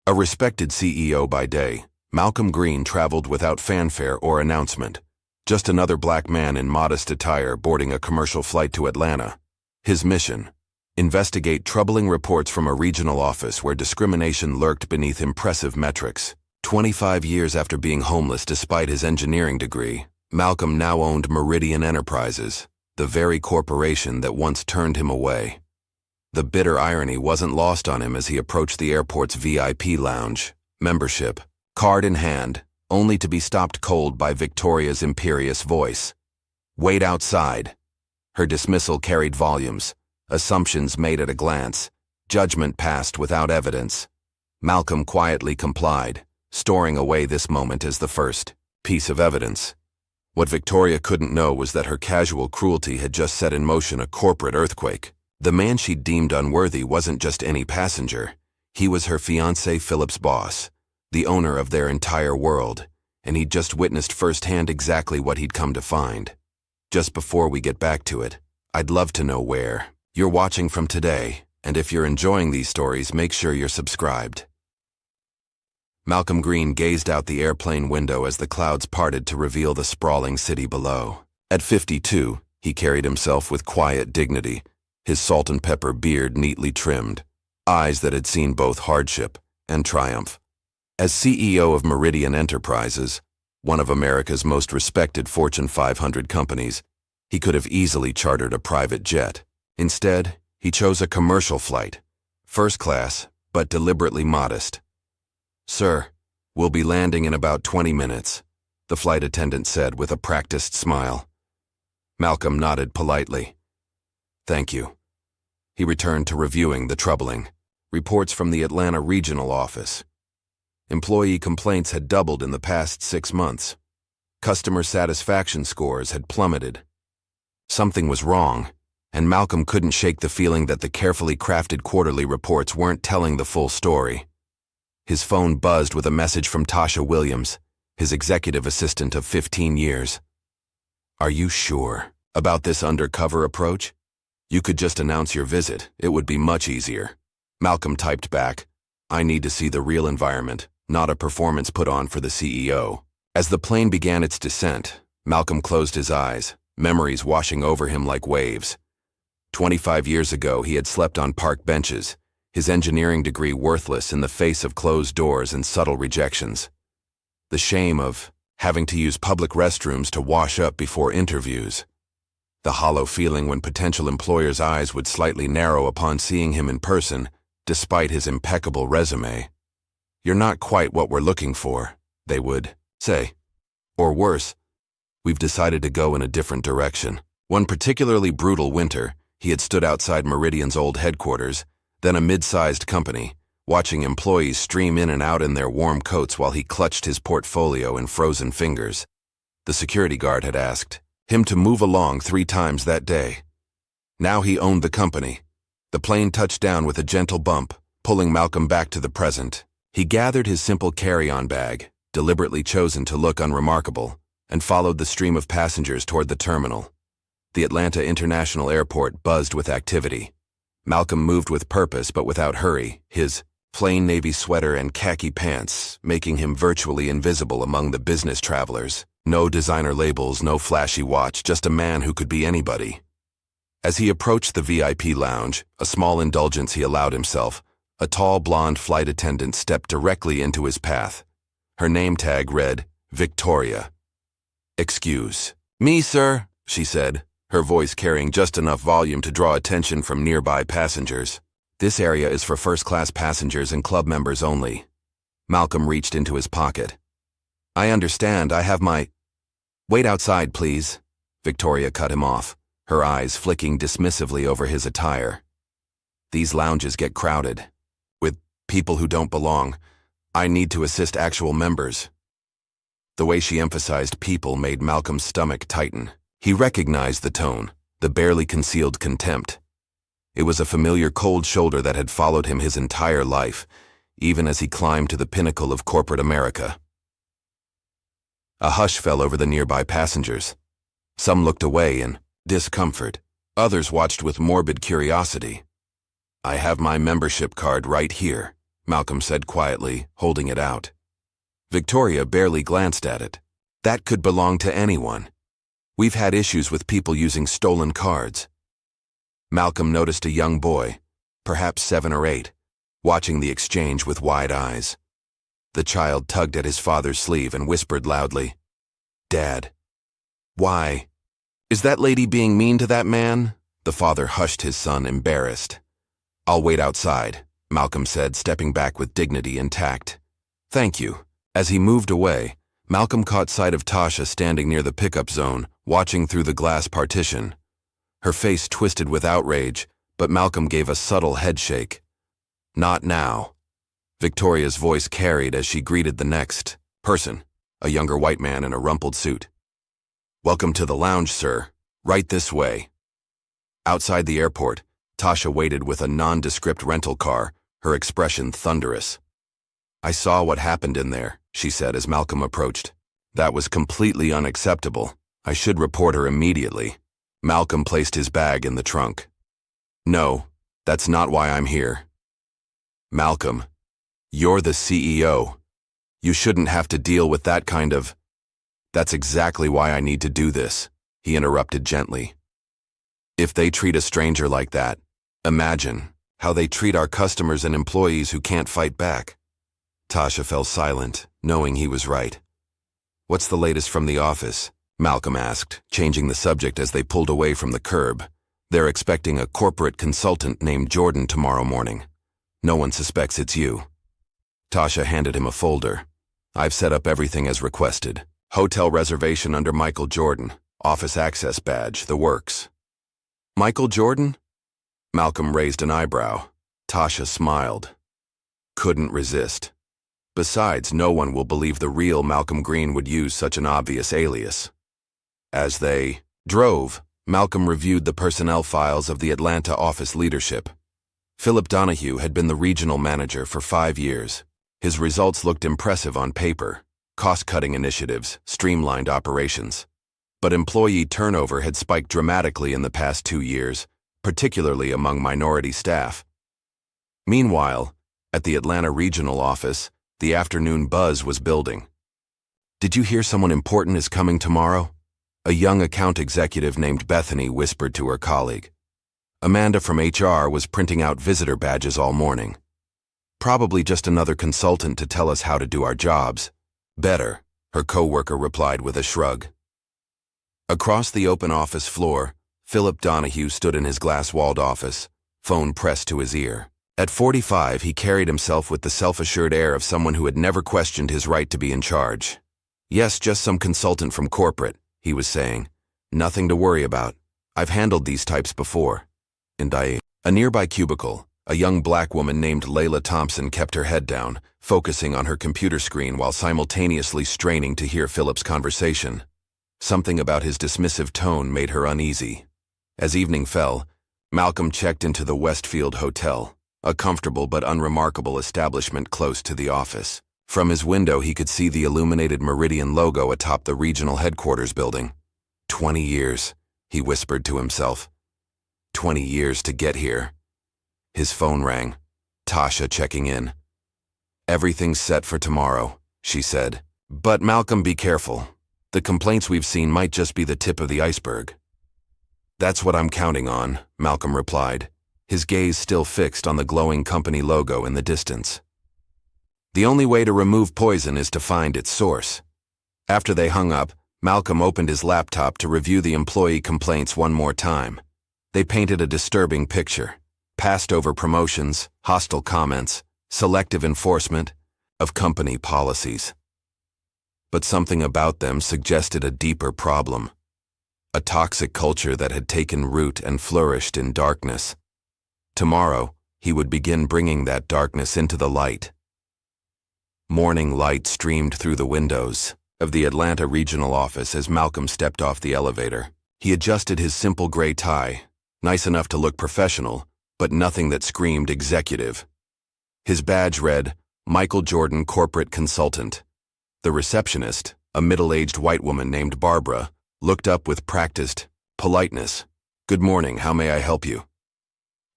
A respected CEO by day, Malcolm Green traveled without fanfare or announcement. Just another black man in modest attire boarding a commercial flight to Atlanta. His mission: investigate troubling reports from a regional office where discrimination lurked beneath impressive metrics. 25 years after being homeless despite his engineering degree, Malcolm now owned Meridian Enterprises, the very corporation that once turned him away. The bitter irony wasn't lost on him as he approached the airport's VIP lounge, membership, card in hand, only to be stopped cold by Victoria's imperious voice. "Wait outside." Her dismissal carried volumes, assumptions made at a glance, judgment passed without evidence. Malcolm quietly complied, storing away this moment as the first piece of evidence. What Victoria couldn't know was that her casual cruelty had just set in motion a corporate earthquake. The man she'd deemed unworthy wasn't just any passenger. He was her fiancé Philip's boss, the owner of their entire world, and he'd just witnessed firsthand exactly what he'd come to find. Just before we get back to it, I'd love to know where you're watching from today, and if you're enjoying these stories, make sure you're subscribed. Malcolm Green gazed out the airplane window as the clouds parted to reveal the sprawling city below. At 52, he carried himself with quiet dignity, his salt and pepper beard neatly trimmed, eyes that had seen both hardship and triumph. As CEO of Meridian Enterprises, one of America's most respected Fortune 500 companies, he could have easily chartered a private jet. Instead, he chose a commercial flight, first class, but deliberately modest. "Sir, we'll be landing in about 20 minutes, the flight attendant said with a practiced smile. Malcolm nodded politely. "Thank you." He returned to reviewing the troubling reports from the Atlanta regional office. Employee complaints had doubled in the past 6 months. Customer satisfaction scores had plummeted. Something was wrong, and Malcolm couldn't shake the feeling that the carefully crafted quarterly reports weren't telling the full story. His phone buzzed with a message from Tasha Williams, his executive assistant of 15 years. "Are you sure about this undercover approach? You could just announce your visit. It would be much easier." Malcolm typed back, "I need to see the real environment, not a performance put on for the CEO." As the plane began its descent, Malcolm closed his eyes, memories washing over him like waves. 25 years ago, he had slept on park benches, his engineering degree worthless in the face of closed doors and subtle rejections. The shame of having to use public restrooms to wash up before interviews. The hollow feeling when potential employers' eyes would slightly narrow upon seeing him in person, despite his impeccable resume. "You're not quite what we're looking for," they would say. Or worse, "We've decided to go in a different direction." One particularly brutal winter, he had stood outside Meridian's old headquarters, then a mid-sized company, watching employees stream in and out in their warm coats while he clutched his portfolio in frozen fingers. The security guard had asked him to move along 3 times that day. Now he owned the company. The plane touched down with a gentle bump, pulling Malcolm back to the present. He gathered his simple carry-on bag, deliberately chosen to look unremarkable, and followed the stream of passengers toward the terminal. The Atlanta International Airport buzzed with activity. Malcolm moved with purpose but without hurry, his plain navy sweater and khaki pants making him virtually invisible among the business travelers. No designer labels, no flashy watch, just a man who could be anybody. As he approached the VIP lounge, a small indulgence he allowed himself, a tall blonde flight attendant stepped directly into his path. Her name tag read, Victoria. "Excuse me, sir," she said, her voice carrying just enough volume to draw attention from nearby passengers. "This area is for first-class passengers and club members only." Malcolm reached into his pocket. "I understand, I have my—" "Wait outside, please," Victoria cut him off, her eyes flicking dismissively over his attire. "These lounges get crowded with people who don't belong. I need to assist actual members." The way she emphasized people made Malcolm's stomach tighten. He recognized the tone, the barely concealed contempt. It was a familiar cold shoulder that had followed him his entire life, even as he climbed to the pinnacle of corporate America. A hush fell over the nearby passengers. Some looked away in discomfort. Others watched with morbid curiosity. "I have my membership card right here," Malcolm said quietly, holding it out. Victoria barely glanced at it. That could belong to anyone. We've had issues with people using stolen cards. Malcolm noticed a young boy, perhaps 7 or 8, watching the exchange with wide eyes. The child tugged at his father's sleeve and whispered loudly, "Dad." "Why? Is that lady being mean to that man?" The father hushed his son, embarrassed. "I'll wait outside," Malcolm said, stepping back with dignity and tact. "Thank you." As he moved away, Malcolm caught sight of Tasha standing near the pickup zone, watching through the glass partition. Her face twisted with outrage, but Malcolm gave a subtle headshake. "Not now." Victoria's voice carried as she greeted the next person, a younger white man in a rumpled suit. "Welcome to the lounge, sir. Right this way." Outside the airport, Tasha waited with a nondescript rental car, her expression thunderous. "I saw what happened in there," she said as Malcolm approached. "That was completely unacceptable. I should report her immediately." Malcolm placed his bag in the trunk. "No, that's not why I'm here." "Malcolm, you're the CEO. You shouldn't have to deal with that kind of—" "That's exactly why I need to do this," he interrupted gently. "If they treat a stranger like that, imagine how they treat our customers and employees who can't fight back." Tasha fell silent, knowing he was right. "What's the latest from the office?" Malcolm asked, changing the subject as they pulled away from the curb. "They're expecting a corporate consultant named Jordan tomorrow morning. No one suspects it's you." Tasha handed him a folder. "I've set up everything as requested. Hotel reservation under Michael Jordan, office access badge, the works." "Michael Jordan?" Malcolm raised an eyebrow. Tasha smiled. "Couldn't resist. Besides, no one will believe the real Malcolm Green would use such an obvious alias." As they drove, Malcolm reviewed the personnel files of the Atlanta office leadership. Philip Donahue had been the regional manager for 5 years. His results looked impressive on paper: cost-cutting initiatives, streamlined operations. But employee turnover had spiked dramatically in the past 2 years, particularly among minority staff. Meanwhile, at the Atlanta regional office, the afternoon buzz was building. "Did you hear someone important is coming tomorrow?" A young account executive named Bethany whispered to her colleague. Amanda from HR was printing out visitor badges all morning. "Probably just another consultant to tell us how to do our jobs." "Better," her coworker replied with a shrug. Across the open office floor, Philip Donahue stood in his glass-walled office, phone pressed to his ear. At 45, he carried himself with the self-assured air of someone who had never questioned his right to be in charge. "Yes, just some consultant from corporate," he was saying. "Nothing to worry about. I've handled these types before." And a nearby cubicle, a young black woman named Layla Thompson kept her head down, focusing on her computer screen while simultaneously straining to hear Philip's conversation. Something about his dismissive tone made her uneasy. As evening fell, Malcolm checked into the Westfield Hotel, a comfortable but unremarkable establishment close to the office. From his window, he could see the illuminated Meridian logo atop the regional headquarters building. 20 years, he whispered to himself. 20 years to get here. His phone rang. Tasha checking in. "Everything's set for tomorrow," she said. "But Malcolm, be careful. The complaints we've seen might just be the tip of the iceberg." "That's what I'm counting on," Malcolm replied, his gaze still fixed on the glowing company logo in the distance. "The only way to remove poison is to find its source." After they hung up, Malcolm opened his laptop to review the employee complaints one more time. They painted a disturbing picture: passed over promotions, hostile comments, selective enforcement of company policies. But something about them suggested a deeper problem: a toxic culture that had taken root and flourished in darkness. Tomorrow, he would begin bringing that darkness into the light. Morning light streamed through the windows of the Atlanta regional office as Malcolm stepped off the elevator. He adjusted his simple gray tie, nice enough to look professional, but nothing that screamed executive. His badge read, Michael Jordan Corporate Consultant. The receptionist, a middle-aged white woman named Barbara, looked up with practiced politeness. "Good morning, how may I help you?"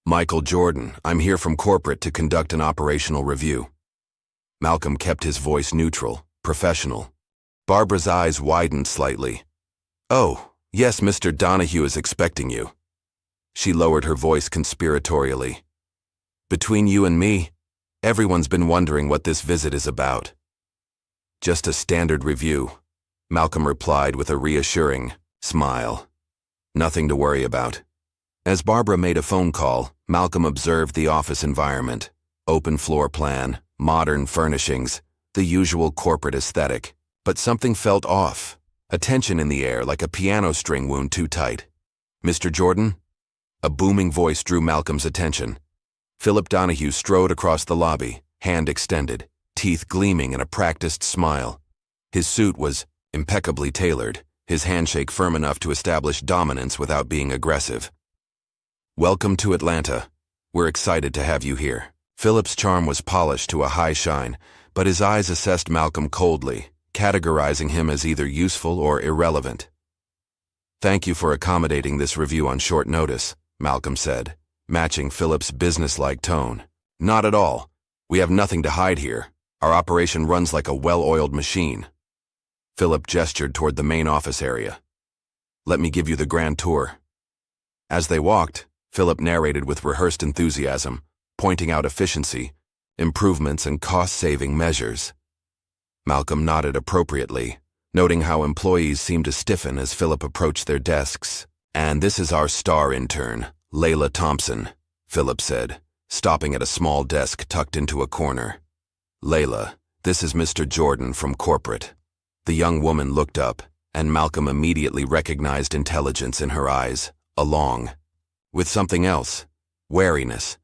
Michael Jordan, I'm here from corporate to conduct an operational review. Malcolm kept his voice neutral, professional. Barbara's eyes widened slightly. Oh, yes, Mr. Donahue is expecting you. She lowered her voice conspiratorially. Between you and me, everyone's been wondering what this visit is about. Just a standard review, Malcolm replied with a reassuring smile. Nothing to worry about. As Barbara made a phone call, Malcolm observed the office environment. Open floor plan, modern furnishings, the usual corporate aesthetic. But something felt off. A tension in the air like a piano string wound too tight. Mr. Jordan? A booming voice drew Malcolm's attention. Philip Donahue strode across the lobby, hand extended, teeth gleaming in a practiced smile. His suit was impeccably tailored, his handshake firm enough to establish dominance without being aggressive. Welcome to Atlanta. We're excited to have you here. Philip's charm was polished to a high shine, but his eyes assessed Malcolm coldly, categorizing him as either useful or irrelevant. Thank you for accommodating this review on short notice, Malcolm said, matching Philip's businesslike tone. Not at all. We have nothing to hide here. Our operation runs like a well-oiled machine. Philip gestured toward the main office area. Let me give you the grand tour. As they walked, Philip narrated with rehearsed enthusiasm, pointing out efficiency, improvements, and cost-saving measures. Malcolm nodded appropriately, noting how employees seemed to stiffen as Philip approached their desks. And this is our star intern, Layla Thompson, Philip said, stopping at a small desk tucked into a corner. Layla, this is Mr. Jordan from corporate. The young woman looked up, and Malcolm immediately recognized intelligence in her eyes, along with something else, wariness.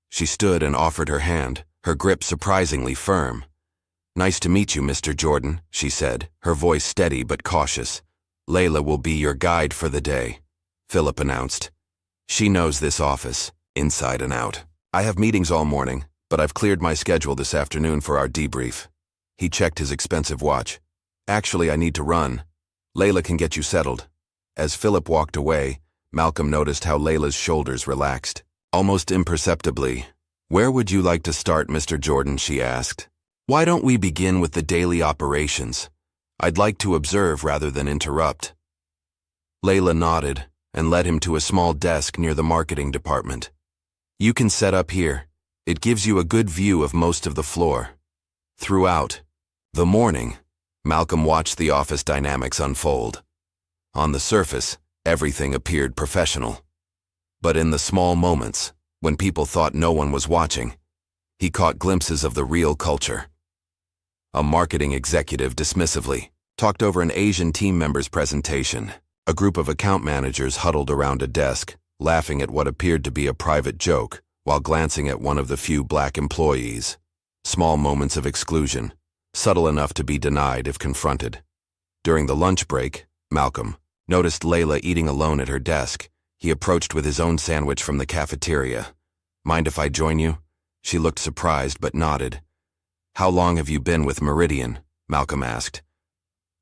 She stood and offered her hand, her grip surprisingly firm. Nice to meet you, Mr. Jordan, she said, her voice steady but cautious. Layla will be your guide for the day, Philip announced. She knows this office, inside and out. I have meetings all morning, but I've cleared my schedule this afternoon for our debrief. He checked his expensive watch. Actually, I need to run. Layla can get you settled. As Philip walked away, Malcolm noticed how Layla's shoulders relaxed, almost imperceptibly. Where would you like to start, Mr. Jordan, she asked. Why don't we begin with the daily operations? I'd like to observe rather than interrupt. Layla nodded and led him to a small desk near the marketing department. You can set up here. It gives you a good view of most of the floor. Throughout the morning, Malcolm watched the office dynamics unfold. On the surface, everything appeared professional. But in the small moments, when people thought no one was watching, he caught glimpses of the real culture. A marketing executive dismissively talked over an Asian team member's presentation. A group of account managers huddled around a desk, laughing at what appeared to be a private joke, while glancing at one of the few black employees. Small moments of exclusion, subtle enough to be denied if confronted. During the lunch break, Malcolm noticed Layla eating alone at her desk. He approached with his own sandwich from the cafeteria. Mind if I join you? She looked surprised but nodded. How long have you been with Meridian? Malcolm asked.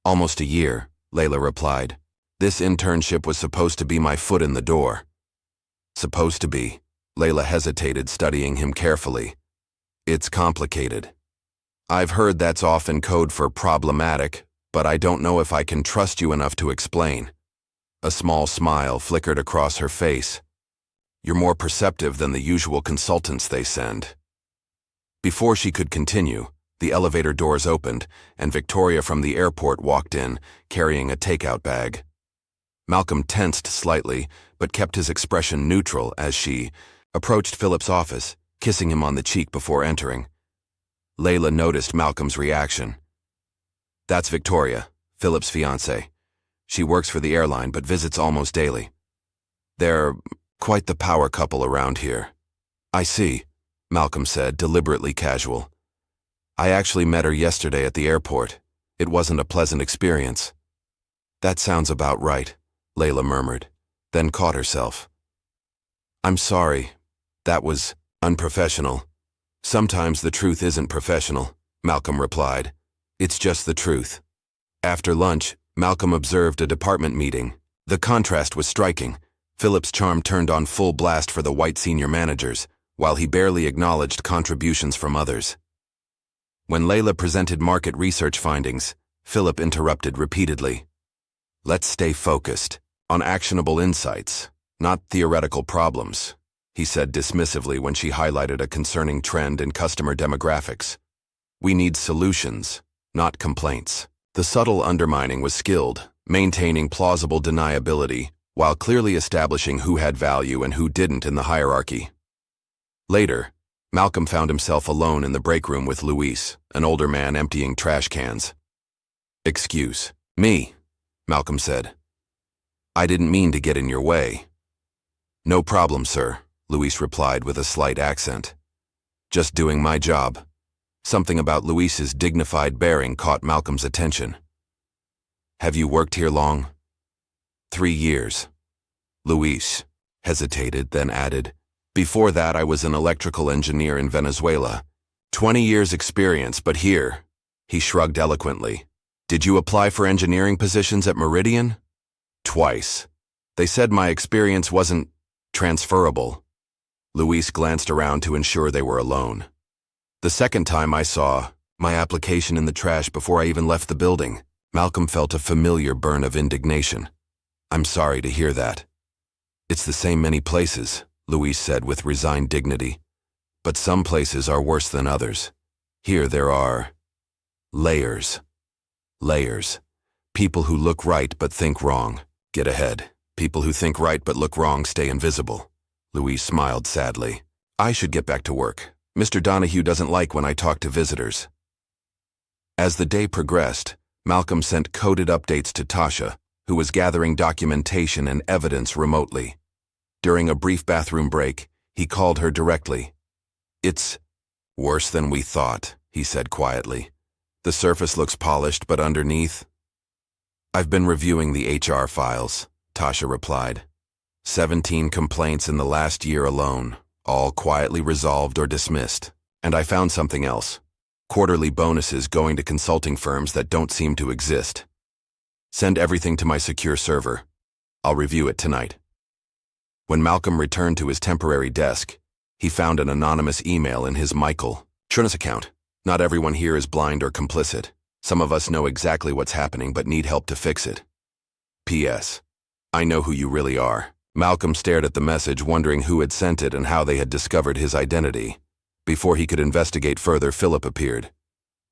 Almost a year, Layla replied. This internship was supposed to be my foot in the door. Supposed to be. Layla hesitated, studying him carefully. It's complicated. I've heard that's often code for problematic, but I don't know if I can trust you enough to explain. A small smile flickered across her face. You're more perceptive than the usual consultants they send. Before she could continue, the elevator doors opened, and Victoria from the airport walked in, carrying a takeout bag. Malcolm tensed slightly, but kept his expression neutral as she approached Philip's office, kissing him on the cheek before entering. Layla noticed Malcolm's reaction. That's Victoria, Philip's fiancée. She works for the airline but visits almost daily. They're quite the power couple around here. I see, Malcolm said, deliberately casual. I actually met her yesterday at the airport. It wasn't a pleasant experience. That sounds about right, Layla murmured, then caught herself. I'm sorry. That was unprofessional. Sometimes the truth isn't professional, Malcolm replied. It's just the truth. After lunch, Malcolm observed a department meeting. The contrast was striking. Philip's charm turned on full blast for the white senior managers, while he barely acknowledged contributions from others. When Layla presented market research findings, Philip interrupted repeatedly. "Let's stay focused on actionable insights, not theoretical problems," he said dismissively when she highlighted a concerning trend in customer demographics. "We need solutions, not complaints." The subtle undermining was skilled, maintaining plausible deniability, while clearly establishing who had value and who didn't in the hierarchy. Later, Malcolm found himself alone in the break room with Luis, an older man emptying trash cans. "Excuse me," Malcolm said. "I didn't mean to get in your way." "No problem, sir," Luis replied with a slight accent. "Just doing my job." Something about Luis's dignified bearing caught Malcolm's attention. "Have you worked here long?" 3 years. Luis hesitated, then added, "Before that I was an electrical engineer in Venezuela. 20 years experience, but here," he shrugged eloquently. "Did you apply for engineering positions at Meridian?" "Twice. They said my experience wasn't transferable." Luis glanced around to ensure they were alone. "The second time I saw my application in the trash before I even left the building." Malcolm felt a familiar burn of indignation. "I'm sorry to hear that." "It's the same many places," Luis said with resigned dignity. "But some places are worse than others. Here there are layers. Layers. People who look right but think wrong get ahead. People who think right but look wrong stay invisible." Luis smiled sadly. "I should get back to work. Mr. Donahue doesn't like when I talk to visitors." As the day progressed, Malcolm sent coded updates to Tasha, who was gathering documentation and evidence remotely. During a brief bathroom break, he called her directly. "It's worse than we thought," he said quietly. "The surface looks polished, but underneath—" "I've been reviewing the HR files," Tasha replied. 17 complaints in the last year alone, all quietly resolved or dismissed. And I found something else. Quarterly bonuses going to consulting firms that don't seem to exist. Send everything to my secure server. I'll review it tonight." When Malcolm returned to his temporary desk, he found an anonymous email in his Michael Chernus account. "Not everyone here is blind or complicit. Some of us know exactly what's happening but need help to fix it. P.S. I know who you really are." Malcolm stared at the message, wondering who had sent it and how they had discovered his identity. Before he could investigate further, Philip appeared.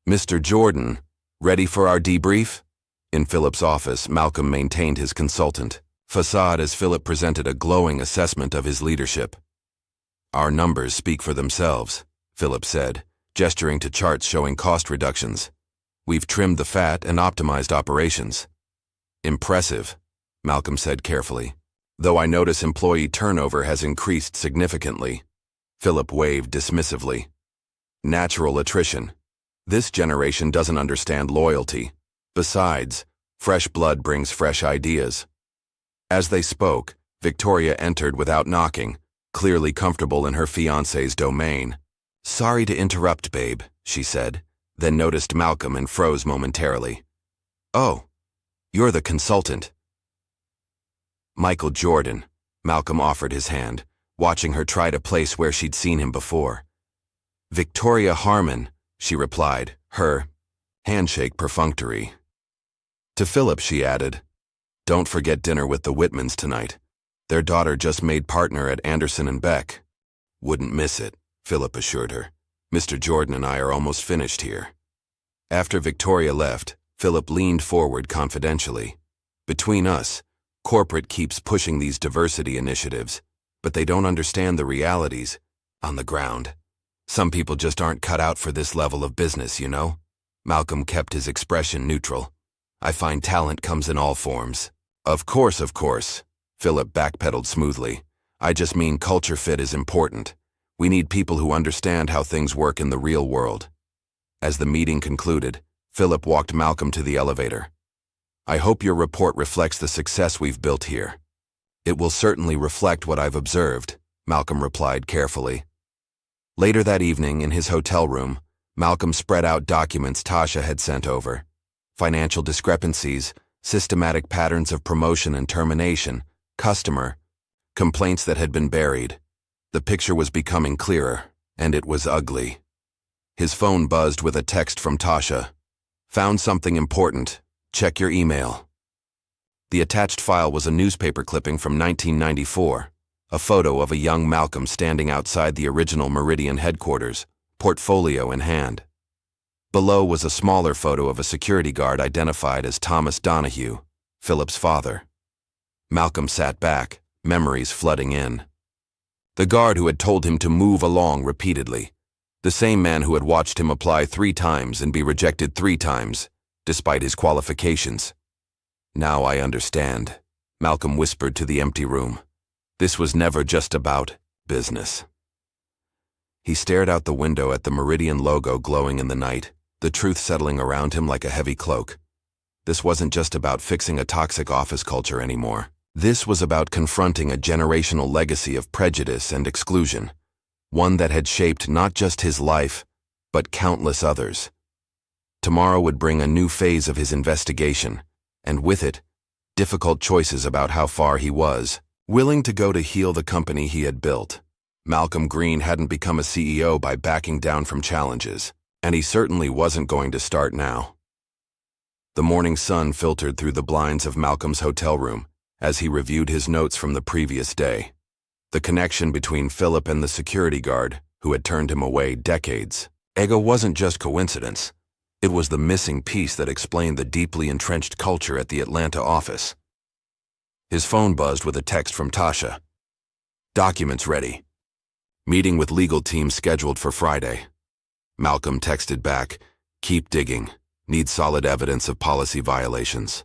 "Mr. Jordan, ready for our debrief?" In Philip's office, Malcolm maintained his consultant facade as Philip presented a glowing assessment of his leadership. "Our numbers speak for themselves," Philip said, gesturing to charts showing cost reductions. "We've trimmed the fat and optimized operations." "Impressive," Malcolm said carefully. "Though I notice employee turnover has increased significantly." Philip waved dismissively. "Natural attrition. This generation doesn't understand loyalty. Besides, fresh blood brings fresh ideas." As they spoke, Victoria entered without knocking, clearly comfortable in her fiancé's domain. "Sorry to interrupt, babe," she said, then noticed Malcolm and froze momentarily. "Oh, you're the consultant." "Michael Jordan," Malcolm offered his hand, watching her try to place where she'd seen him before. "Victoria Harmon," she replied, her handshake perfunctory. To Philip she added, "Don't forget dinner with the Whitmans tonight. Their daughter just made partner at Anderson and Beck." "Wouldn't miss it," Philip assured her. "Mr. Jordan and I are almost finished here." After Victoria left, Philip leaned forward confidentially. "Between us, corporate keeps pushing these diversity initiatives, but they don't understand the realities on the ground. Some people just aren't cut out for this level of business, you know?" Malcolm kept his expression neutral. "I find talent comes in all forms." Of course, Philip backpedaled smoothly. "I just mean culture fit is important. We need people who understand how things work in the real world." As the meeting concluded, Philip walked Malcolm to the elevator. "I hope your report reflects the success we've built here." "It will certainly reflect what I've observed," Malcolm replied carefully. Later that evening, in his hotel room, Malcolm spread out documents Tasha had sent over. Financial discrepancies, systematic patterns of promotion and termination, customer, Complaints that had been buried. The picture was becoming clearer, and it was ugly. His phone buzzed with a text from Tasha. Found something important. Check your email. The attached file was a newspaper clipping from 1994, a photo of a young Malcolm standing outside the original Meridian headquarters, portfolio in hand. Below was a smaller photo of a security guard identified as Thomas Donahue, Philip's father. Malcolm sat back, memories flooding in. The guard who had told him to move along repeatedly. The same man who had watched him apply 3 times and be rejected 3 times, despite his qualifications. Now I understand, Malcolm whispered to the empty room. This was never just about business. He stared out the window at the Meridian logo glowing in the night, the truth settling around him like a heavy cloak. This wasn't just about fixing a toxic office culture anymore. This was about confronting a generational legacy of prejudice and exclusion, one that had shaped not just his life, but countless others. Tomorrow would bring a new phase of his investigation, and with it, difficult choices about how far he was willing to go to heal the company he had built. Malcolm Green hadn't become a CEO by backing down from challenges, and he certainly wasn't going to start now. The morning sun filtered through the blinds of Malcolm's hotel room as he reviewed his notes from the previous day. The connection between Philip and the security guard, who had turned him away decades ago, wasn't just coincidence. It was the missing piece that explained the deeply entrenched culture at the Atlanta office. His phone buzzed with a text from Tasha. Documents ready. Meeting with legal team scheduled for Friday. Malcolm texted back, keep digging. Need solid evidence of policy violations.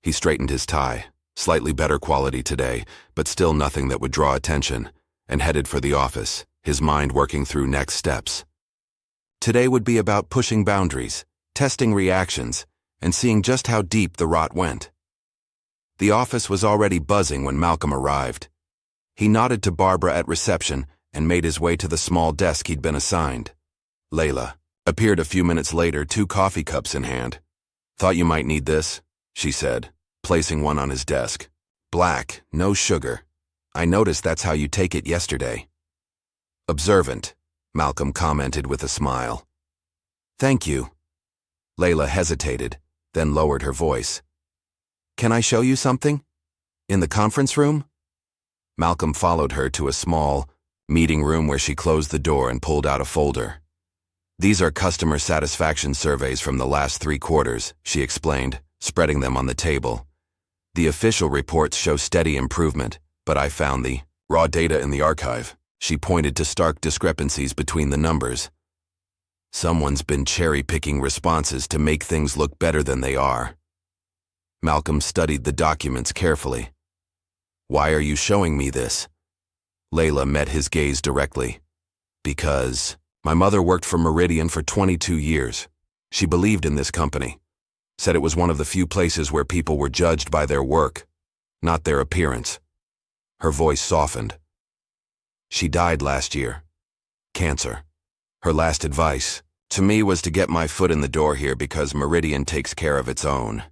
He straightened his tie, slightly better quality today, but still nothing that would draw attention, and headed for the office, his mind working through next steps. Today would be about pushing boundaries, testing reactions, and seeing just how deep the rot went. The office was already buzzing when Malcolm arrived. He nodded to Barbara at reception and made his way to the small desk he'd been assigned. Layla appeared a few minutes later, 2 coffee cups in hand. Thought you might need this, she said, placing one on his desk. Black, no sugar. I noticed that's how you take it yesterday. Observant, Malcolm commented with a smile. Thank you. Layla hesitated, then lowered her voice. Can I show you something? In the conference room? Malcolm followed her to a small meeting room where she closed the door and pulled out a folder. These are customer satisfaction surveys from the last 3 quarters, she explained, spreading them on the table. The official reports show steady improvement, but I found the raw data in the archive. She pointed to stark discrepancies between the numbers. Someone's been cherry-picking responses to make things look better than they are. Malcolm studied the documents carefully. Why are you showing me this? Layla met his gaze directly. Because my mother worked for Meridian for 22 years. She believed in this company. Said it was one of the few places where people were judged by their work, not their appearance. Her voice softened. She died last year. Cancer. Her last advice to me was to get my foot in the door here because Meridian takes care of its own.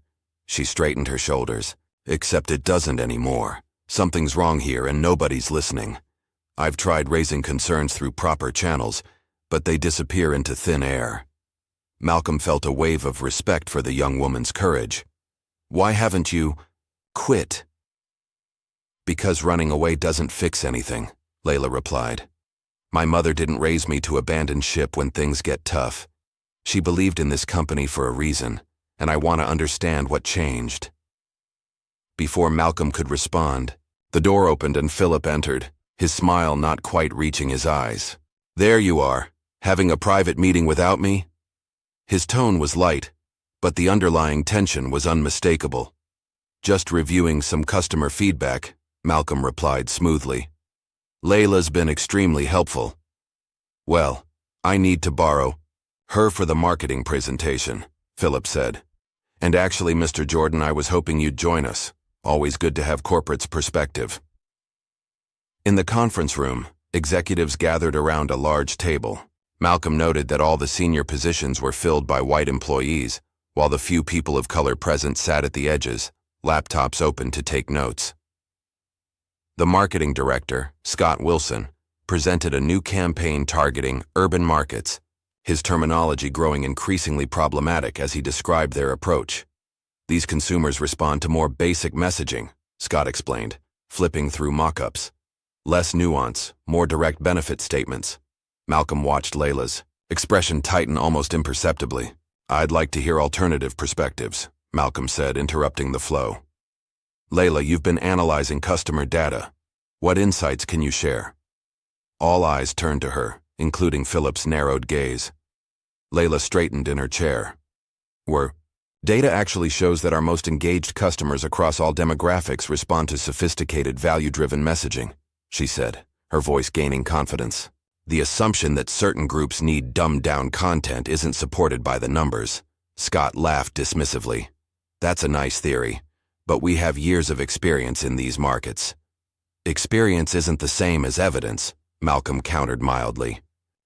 She straightened her shoulders. Except it doesn't anymore. Something's wrong here and nobody's listening. I've tried raising concerns through proper channels, but they disappear into thin air. Malcolm felt a wave of respect for the young woman's courage. Why haven't you quit? Because running away doesn't fix anything, Layla replied. My mother didn't raise me to abandon ship when things get tough. She believed in this company for a reason, and I want to understand what changed. Before Malcolm could respond, the door opened and Philip entered, his smile not quite reaching his eyes. There you are, having a private meeting without me? His tone was light, but the underlying tension was unmistakable. Just reviewing some customer feedback, Malcolm replied smoothly. Layla's been extremely helpful. Well, I need to borrow her for the marketing presentation, Philip said. And actually, Mr. Jordan, I was hoping you'd join us. Always good to have corporate's perspective. In the conference room, executives gathered around a large table. Malcolm noted that all the senior positions were filled by white employees, while the few people of color present sat at the edges, laptops open to take notes. The marketing director, Scott Wilson, presented a new campaign targeting urban markets, his terminology growing increasingly problematic as he described their approach. These consumers respond to more basic messaging, Scott explained, flipping through mock-ups. Less nuance, more direct benefit statements. Malcolm watched Layla's expression tighten almost imperceptibly. I'd like to hear alternative perspectives, Malcolm said, interrupting the flow. Layla, you've been analyzing customer data. What insights can you share? All eyes turned to her, including Philip's narrowed gaze. Layla straightened in her chair. Data actually shows that our most engaged customers across all demographics respond to sophisticated, value-driven messaging, she said, her voice gaining confidence. The assumption that certain groups need dumbed-down content isn't supported by the numbers. Scott laughed dismissively. That's a nice theory, but we have years of experience in these markets. Experience isn't the same as evidence, Malcolm countered mildly.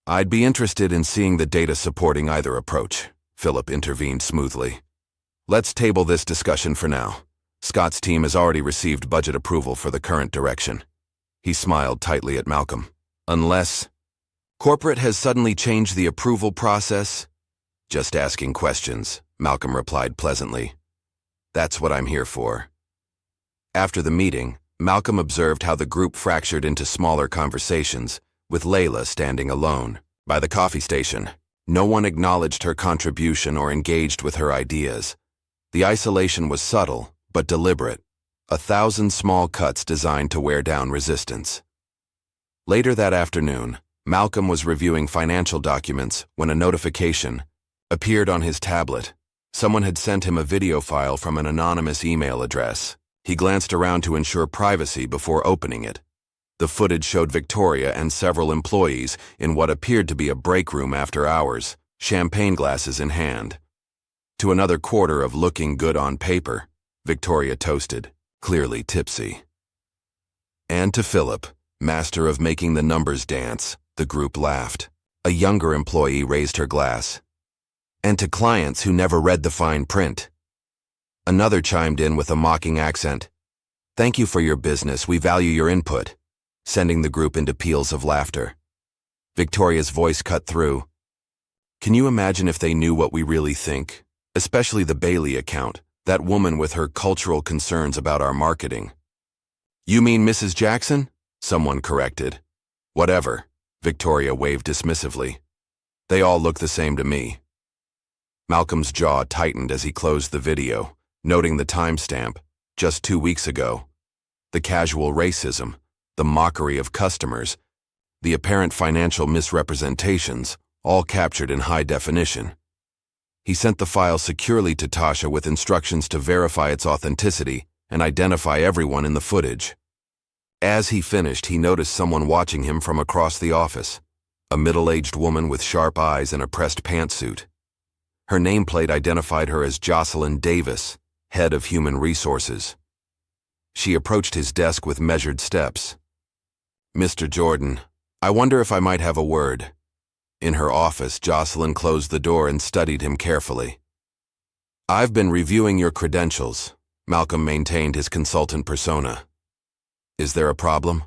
I'd be interested in seeing the data supporting either approach, Philip intervened smoothly. Let's table this discussion for now. Scott's team has already received budget approval for the current direction. He smiled tightly at Malcolm. Unless corporate has suddenly changed the approval process? Just asking questions, Malcolm replied pleasantly. That's what I'm here for. After the meeting, Malcolm observed how the group fractured into smaller conversations, with Layla standing alone. By the coffee station, no one acknowledged her contribution or engaged with her ideas. The isolation was subtle, but deliberate. 1,000 small cuts designed to wear down resistance. Later that afternoon, Malcolm was reviewing financial documents when a notification appeared on his tablet. Someone had sent him a video file from an anonymous email address. He glanced around to ensure privacy before opening it. The footage showed Victoria and several employees in what appeared to be a break room after hours, champagne glasses in hand. To another quarter of looking good on paper, Victoria toasted, clearly tipsy. And to Philip, master of making the numbers dance, the group laughed. A younger employee raised her glass. And to clients who never read the fine print. Another chimed in with a mocking accent. Thank you for your business, we value your input, sending the group into peals of laughter. Victoria's voice cut through. Can you imagine if they knew what we really think? Especially the Bailey account, that woman with her cultural concerns about our marketing. You mean Mrs. Jackson? Someone corrected. Whatever, Victoria waved dismissively. They all look the same to me. Malcolm's jaw tightened as he closed the video, noting the timestamp, just 2 weeks ago. The casual racism, the mockery of customers, the apparent financial misrepresentations, all captured in high definition. He sent the file securely to Tasha with instructions to verify its authenticity and identify everyone in the footage. As he finished, he noticed someone watching him from across the office, a middle-aged woman with sharp eyes and a pressed pantsuit. Her nameplate identified her as Jocelyn Davis, head of human resources. She approached his desk with measured steps. Mr. Jordan, I wonder if I might have a word. In her office, Jocelyn closed the door and studied him carefully. I've been reviewing your credentials. Malcolm maintained his consultant persona. Is there a problem?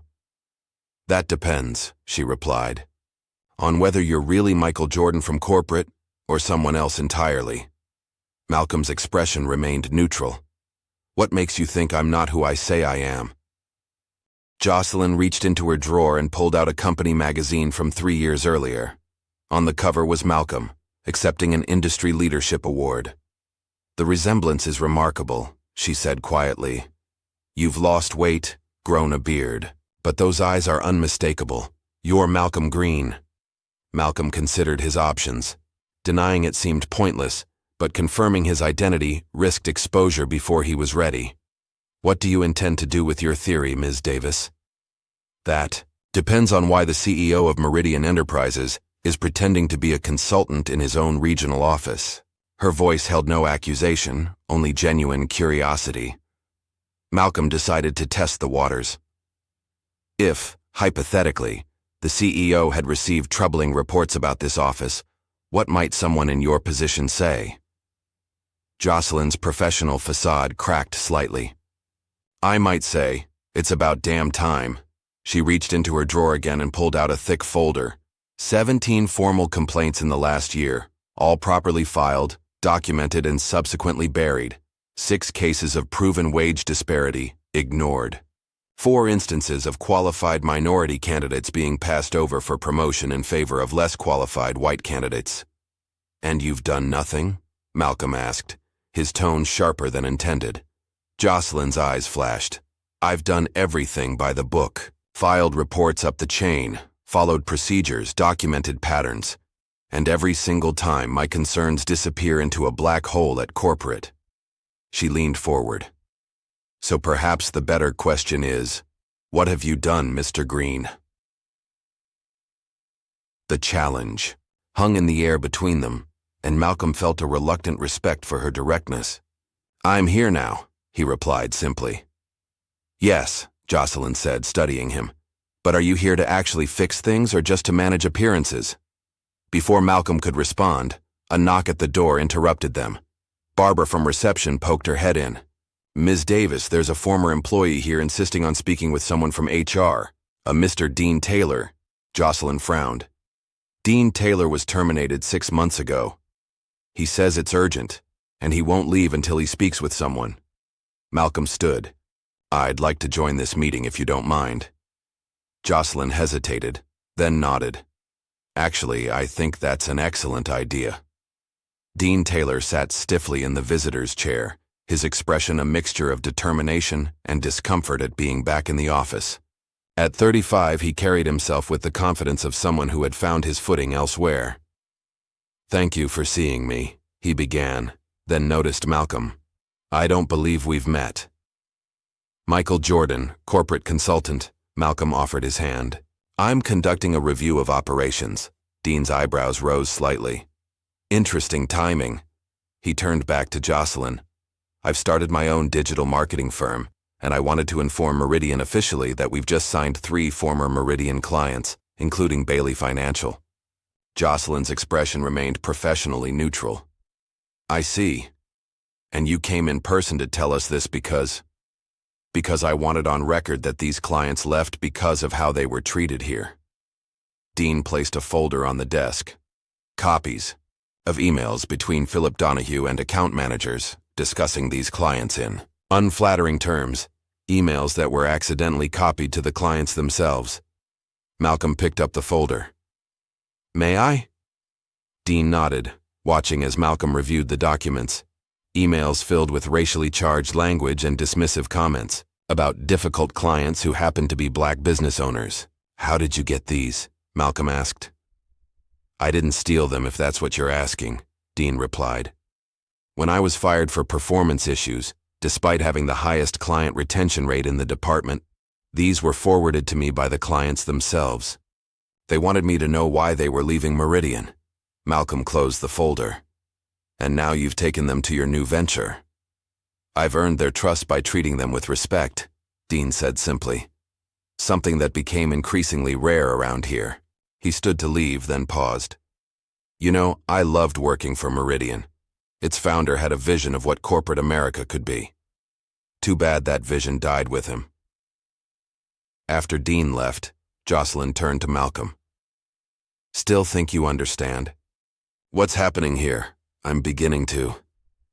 That depends, she replied, on whether you're really Michael Jordan from corporate or someone else entirely. Malcolm's expression remained neutral. What makes you think I'm not who I say I am? Jocelyn reached into her drawer and pulled out a company magazine from 3 years earlier. On the cover was Malcolm, accepting an industry leadership award. The resemblance is remarkable, she said quietly. You've lost weight, grown a beard, but those eyes are unmistakable. You're Malcolm Green. Malcolm considered his options. Denying it seemed pointless, but confirming his identity risked exposure before he was ready. What do you intend to do with your theory, Ms. Davis? That depends on why the CEO of Meridian Enterprises is pretending to be a consultant in his own regional office. Her voice held no accusation, only genuine curiosity. Malcolm decided to test the waters. If, hypothetically, the CEO had received troubling reports about this office, what might someone in your position say? Jocelyn's professional facade cracked slightly. I might say, It's about damn time. She reached into her drawer again and pulled out a thick folder. 17 formal complaints in the last year, all properly filed, documented, and subsequently buried. 6 cases of proven wage disparity, ignored. 4 instances of qualified minority candidates being passed over for promotion in favor of less qualified white candidates. "And you've done nothing?" Malcolm asked, his tone sharper than intended. Jocelyn's eyes flashed. "I've done everything by the book. Filed reports up the chain, followed procedures, documented patterns. And every single time my concerns disappear into a black hole at corporate." She leaned forward. "So perhaps the better question is, what have you done, Mr. Green?" The challenge hung in the air between them, and Malcolm felt a reluctant respect for her directness. "I'm here now," he replied simply. "Yes," Jocelyn said, studying him. "But are you here to actually fix things or just to manage appearances?" Before Malcolm could respond, a knock at the door interrupted them. Barbara from reception poked her head in. "Ms. Davis, there's a former employee here insisting on speaking with someone from HR, a Mr. Dean Taylor." Jocelyn frowned. "Dean Taylor was terminated 6 months ago. He says it's urgent, and he won't leave until he speaks with someone." Malcolm stood. "I'd like to join this meeting if you don't mind." Jocelyn hesitated, then nodded. "Actually, I think that's an excellent idea." Dean Taylor sat stiffly in the visitor's chair, his expression a mixture of determination and discomfort at being back in the office. At 35, he carried himself with the confidence of someone who had found his footing elsewhere. "Thank you for seeing me," he began, then noticed Malcolm. "I don't believe we've met." "Michael Jordan, corporate consultant," Malcolm offered his hand. "I'm conducting a review of operations." Dean's eyebrows rose slightly. "Interesting timing." He turned back to Jocelyn. "I've started my own digital marketing firm, and I wanted to inform Meridian officially that we've just signed 3 former Meridian clients, including Bailey Financial." Jocelyn's expression remained professionally neutral. "I see. And you came in person to tell us this because I wanted on record that these clients left because of how they were treated here." Dean placed a folder on the desk. "Copies of emails between Philip Donahue and account managers discussing these clients in unflattering terms, emails that were accidentally copied to the clients themselves." Malcolm picked up the folder. "May I?" Dean nodded, watching as Malcolm reviewed the documents. Emails filled with racially charged language and dismissive comments about difficult clients who happened to be black business owners. "How did you get these?" Malcolm asked. "I didn't steal them if that's what you're asking," Dean replied. "When I was fired for performance issues, despite having the highest client retention rate in the department, these were forwarded to me by the clients themselves. They wanted me to know why they were leaving Meridian." Malcolm closed the folder. "And now you've taken them to your new venture." "I've earned their trust by treating them with respect," Dean said simply. "Something that became increasingly rare around here." He stood to leave, then paused. "You know, I loved working for Meridian. Its founder had a vision of what corporate America could be. Too bad that vision died with him." After Dean left, Jocelyn turned to Malcolm. "Still think you understand?" "What's happening here? I'm beginning to,"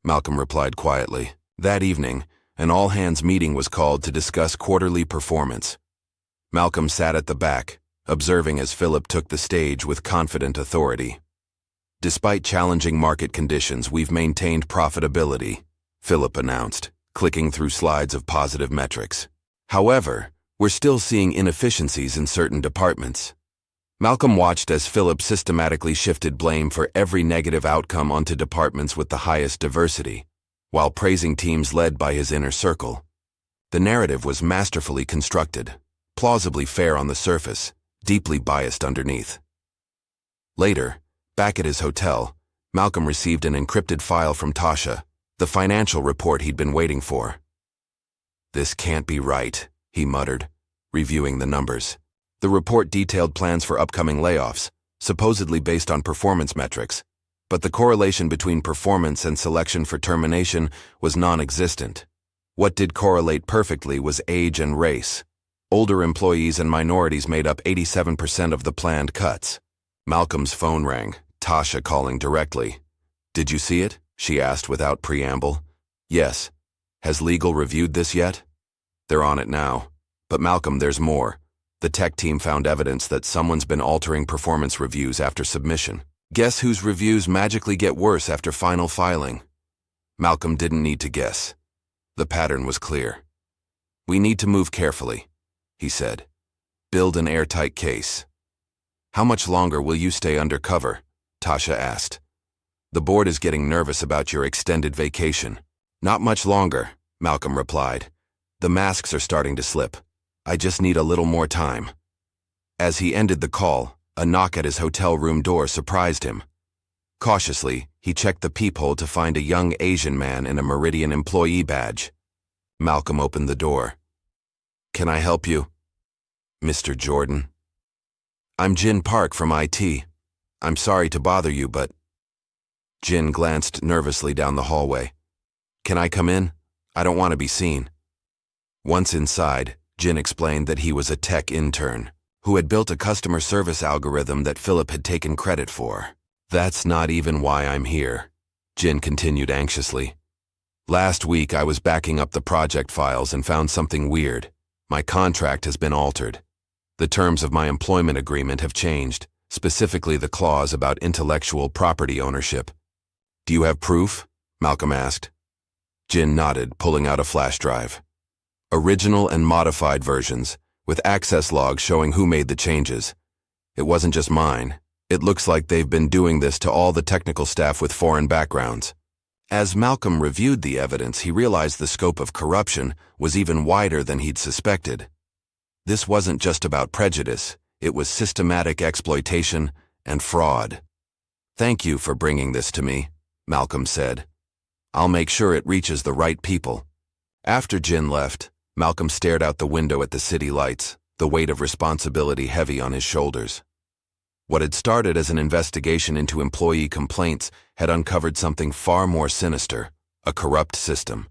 Malcolm replied quietly. That evening, an all-hands meeting was called to discuss quarterly performance. Malcolm sat at the back, observing as Philip took the stage with confident authority. "Despite challenging market conditions, we've maintained profitability," Philip announced, clicking through slides of positive metrics. "However, we're still seeing inefficiencies in certain departments." Malcolm watched as Philip systematically shifted blame for every negative outcome onto departments with the highest diversity, while praising teams led by his inner circle. The narrative was masterfully constructed, plausibly fair on the surface, deeply biased underneath. Later, back at his hotel, Malcolm received an encrypted file from Tasha, the financial report he'd been waiting for. "This can't be right," he muttered, reviewing the numbers. The report detailed plans for upcoming layoffs, supposedly based on performance metrics, but the correlation between performance and selection for termination was non-existent. What did correlate perfectly was age and race. Older employees and minorities made up 87% of the planned cuts. Malcolm's phone rang, Tasha calling directly. "Did you see it?" she asked without preamble. "Yes. Has legal reviewed this yet?" "They're on it now. But Malcolm, there's more. The tech team found evidence that someone's been altering performance reviews after submission. Guess whose reviews magically get worse after final filing?" Malcolm didn't need to guess. The pattern was clear. "We need to move carefully," he said. "Build an airtight case." "How much longer will you stay undercover?" Tasha asked. "The board is getting nervous about your extended vacation." "Not much longer," Malcolm replied. "The masks are starting to slip. I just need a little more time." As he ended the call, a knock at his hotel room door surprised him. Cautiously, he checked the peephole to find a young Asian man in a Meridian employee badge. Malcolm opened the door. "Can I help you?" "Mr. Jordan?" "I'm Jin Park from IT. I'm sorry to bother you, but—" Jin glanced nervously down the hallway. "Can I come in? I don't want to be seen." Once inside, Jin explained that he was a tech intern who had built a customer service algorithm that Philip had taken credit for. "That's not even why I'm here," Jin continued anxiously. "Last week I was backing up the project files and found something weird. My contract has been altered. The terms of my employment agreement have changed, specifically the clause about intellectual property ownership." "Do you have proof?" Malcolm asked. Jin nodded, pulling out a flash drive. "Original and modified versions, with access logs showing who made the changes. It wasn't just mine. It looks like they've been doing this to all the technical staff with foreign backgrounds." As Malcolm reviewed the evidence, he realized the scope of corruption was even wider than he'd suspected. This wasn't just about prejudice, it was systematic exploitation and fraud. "Thank you for bringing this to me," Malcolm said. "I'll make sure it reaches the right people." After Jin left, Malcolm stared out the window at the city lights, the weight of responsibility heavy on his shoulders. What had started as an investigation into employee complaints had uncovered something far more sinister, a corrupt system,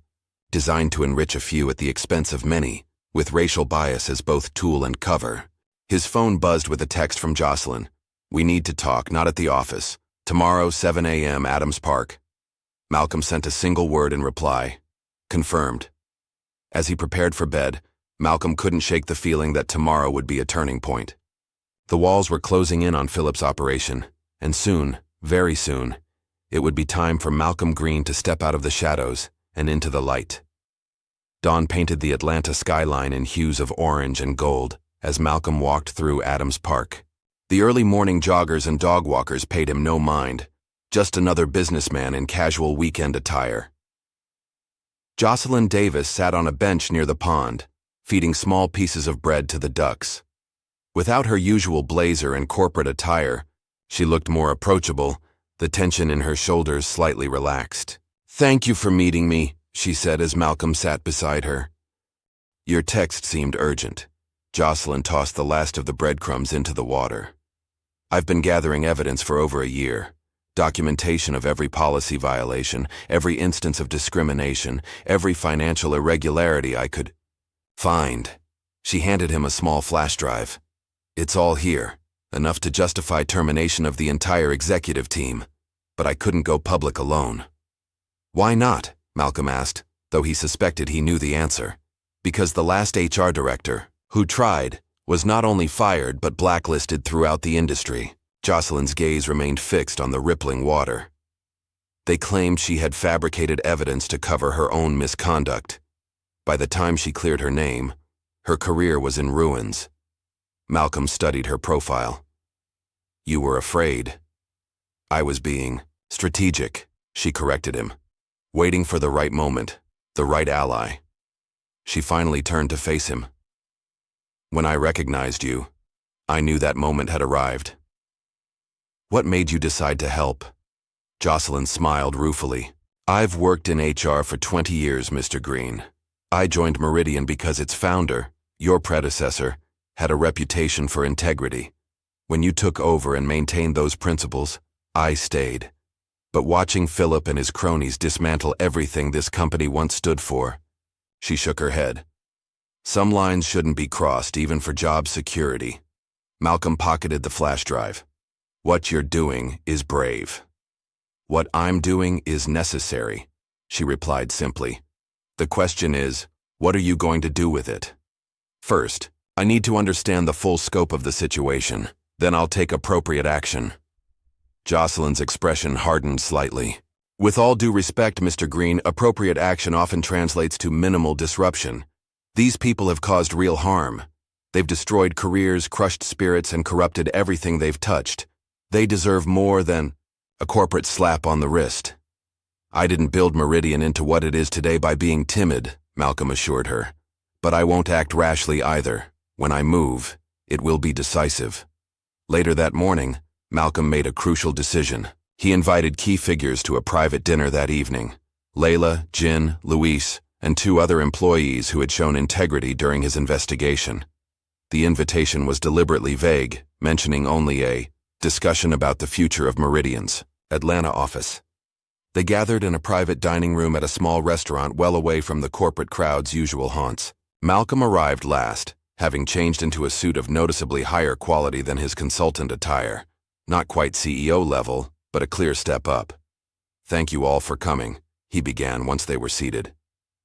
designed to enrich a few at the expense of many, with racial bias as both tool and cover. His phone buzzed with a text from Jocelyn. "We need to talk, not at the office. Tomorrow, 7 a.m., Adams Park." Malcolm sent a single word in reply. "Confirmed." As he prepared for bed, Malcolm couldn't shake the feeling that tomorrow would be a turning point. The walls were closing in on Philip's operation, and soon, very soon, it would be time for Malcolm Green to step out of the shadows and into the light. Dawn painted the Atlanta skyline in hues of orange and gold as Malcolm walked through Adams Park. The early morning joggers and dog walkers paid him no mind, just another businessman in casual weekend attire. Jocelyn Davis sat on a bench near the pond, feeding small pieces of bread to the ducks. Without her usual blazer and corporate attire, she looked more approachable, the tension in her shoulders slightly relaxed. "Thank you for meeting me," she said as Malcolm sat beside her. "Your text seemed urgent." Jocelyn tossed the last of the breadcrumbs into the water. "I've been gathering evidence for over a year. Documentation of every policy violation, every instance of discrimination, every financial irregularity I could find." She handed him a small flash drive. "It's all here, enough to justify termination of the entire executive team, but I couldn't go public alone." "Why not?" Malcolm asked, though he suspected he knew the answer. "Because the last HR director, who tried, was not only fired but blacklisted throughout the industry." Jocelyn's gaze remained fixed on the rippling water. "They claimed she had fabricated evidence to cover her own misconduct. By the time she cleared her name, her career was in ruins." Malcolm studied her profile. "You were afraid." "I was being strategic," she corrected him, waiting for the right moment, the right ally. She finally turned to face him. "When I recognized you, I knew that moment had arrived." "What made you decide to help?" Jocelyn smiled ruefully. "I've worked in HR for 20 years, Mr. Green. I joined Meridian because its founder, your predecessor, had a reputation for integrity. When you took over and maintained those principles, I stayed. But watching Philip and his cronies dismantle everything this company once stood for, She shook her head. Some lines shouldn't be crossed, even for job security. Malcolm pocketed the flash drive. What you're doing is brave. What I'm doing is necessary, she replied simply. The question is, what are you going to do with it? First, I need to understand the full scope of the situation. Then I'll take appropriate action. Jocelyn's expression hardened slightly. With all due respect, Mr. Green, appropriate action often translates to minimal disruption. These people have caused real harm. They've destroyed careers, crushed spirits, and corrupted everything they've touched. They deserve more than a corporate slap on the wrist. I didn't build Meridian into what it is today by being timid, Malcolm assured her. But I won't act rashly either. When I move, it will be decisive. Later that morning, Malcolm made a crucial decision. He invited key figures to a private dinner that evening. Layla, Jin, Luis, and 2 other employees who had shown integrity during his investigation. The invitation was deliberately vague, mentioning only a discussion about the future of Meridian's Atlanta office. They gathered in a private dining room at a small restaurant well away from the corporate crowd's usual haunts. Malcolm arrived last, having changed into a suit of noticeably higher quality than his consultant attire. Not quite CEO level, but a clear step up. Thank you all for coming, he began once they were seated.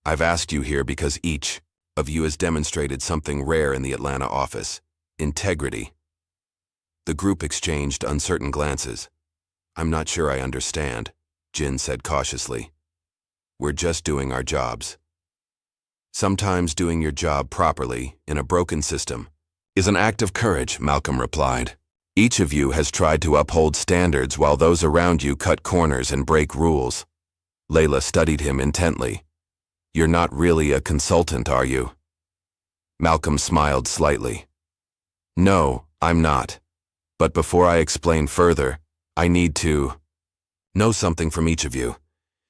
I've asked you here because each of you has demonstrated something rare in the Atlanta office: integrity. The group exchanged uncertain glances. I'm not sure I understand, Jin said cautiously. We're just doing our jobs. Sometimes doing your job properly, in a broken system, is an act of courage, Malcolm replied. Each of you has tried to uphold standards while those around you cut corners and break rules. Layla studied him intently. You're not really a consultant, are you? Malcolm smiled slightly. No, I'm not. But before I explain further, I need to know something from each of you.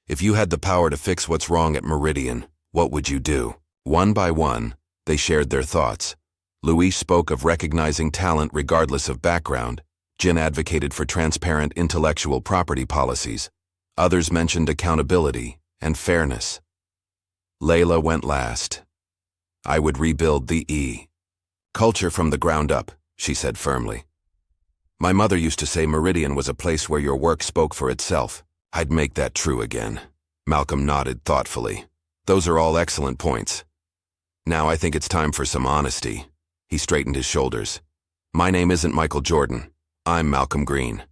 If you had the power to fix what's wrong at Meridian, what would you do? One by one, they shared their thoughts. Luis spoke of recognizing talent regardless of background. Jin advocated for transparent intellectual property policies. Others mentioned accountability and fairness. Layla went last. I would rebuild the culture from the ground up, she said firmly. My mother used to say Meridian was a place where your work spoke for itself. I'd make that true again. Malcolm nodded thoughtfully. Those are all excellent points. Now I think it's time for some honesty. He straightened his shoulders. My name isn't Michael Jordan. I'm Malcolm Green.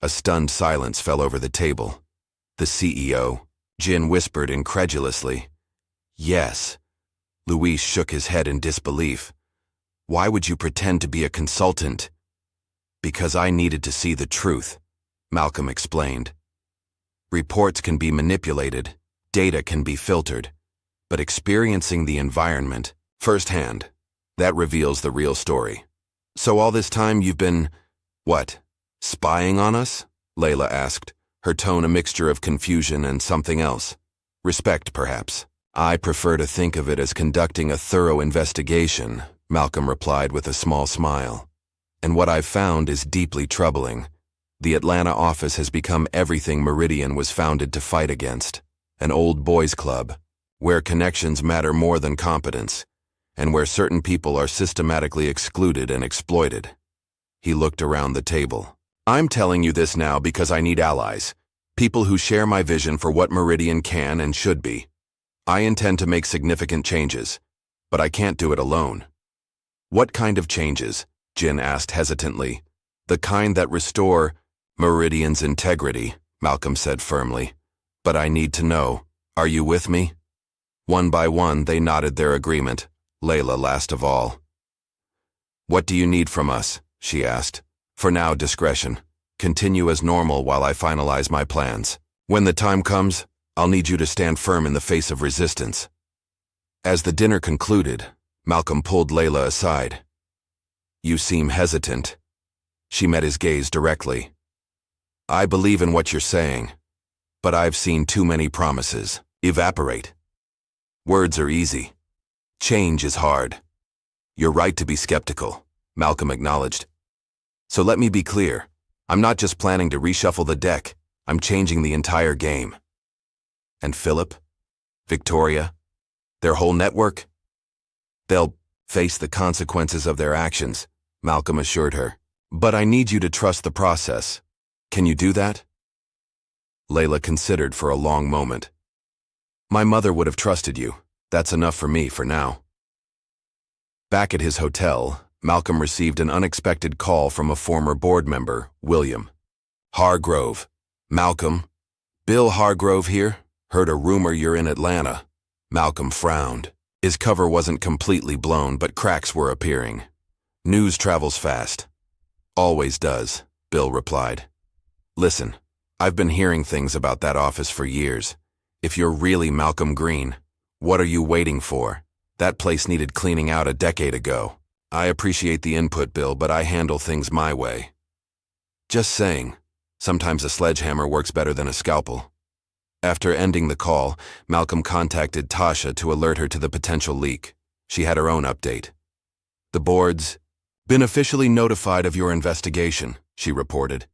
A stunned silence fell over the table. The CEO, Jin whispered incredulously. Yes. Luis shook his head in disbelief. Why would you pretend to be a consultant? Because I needed to see the truth, Malcolm explained. Reports can be manipulated, data can be filtered, but experiencing the environment firsthand, that reveals the real story. So all this time you've been, what, spying on us? Layla asked, her tone a mixture of confusion and something else. Respect, perhaps. I prefer to think of it as conducting a thorough investigation, Malcolm replied with a small smile. And what I've found is deeply troubling. The Atlanta office has become everything Meridian was founded to fight against. An old boys club, where connections matter more than competence, and where certain people are systematically excluded and exploited. He looked around the table. I'm telling you this now because I need allies, people who share my vision for what Meridian can and should be. I intend to make significant changes, but I can't do it alone. What kind of changes? Jin asked hesitantly. The kind that restore Meridian's integrity, Malcolm said firmly. But I need to know. Are you with me? One by one, they nodded their agreement, Layla last of all. What do you need from us? She asked. For now, discretion. Continue as normal while I finalize my plans. When the time comes, I'll need you to stand firm in the face of resistance. As the dinner concluded, Malcolm pulled Layla aside. You seem hesitant. She met his gaze directly. I believe in what you're saying, but I've seen too many promises evaporate. Words are easy. Change is hard. You're right to be skeptical, Malcolm acknowledged. So let me be clear. I'm not just planning to reshuffle the deck. I'm changing the entire game. And Philip? Victoria? Their whole network? They'll face the consequences of their actions, Malcolm assured her. But I need you to trust the process. Can you do that? Layla considered for a long moment. My mother would have trusted you. That's enough for me for now. Back at his hotel, Malcolm received an unexpected call from a former board member, William. Hargrove. Malcolm. Bill Hargrove here. Heard a rumor you're in Atlanta. Malcolm frowned. His cover wasn't completely blown, but cracks were appearing. News travels fast. Always does, Bill replied. Listen, I've been hearing things about that office for years. If you're really Malcolm Green, what are you waiting for? That place needed cleaning out a decade ago. I appreciate the input, Bill, but I handle things my way. Just saying, sometimes a sledgehammer works better than a scalpel. After ending the call, Malcolm contacted Tasha to alert her to the potential leak. She had her own update. The board's been officially notified of your investigation, she reported.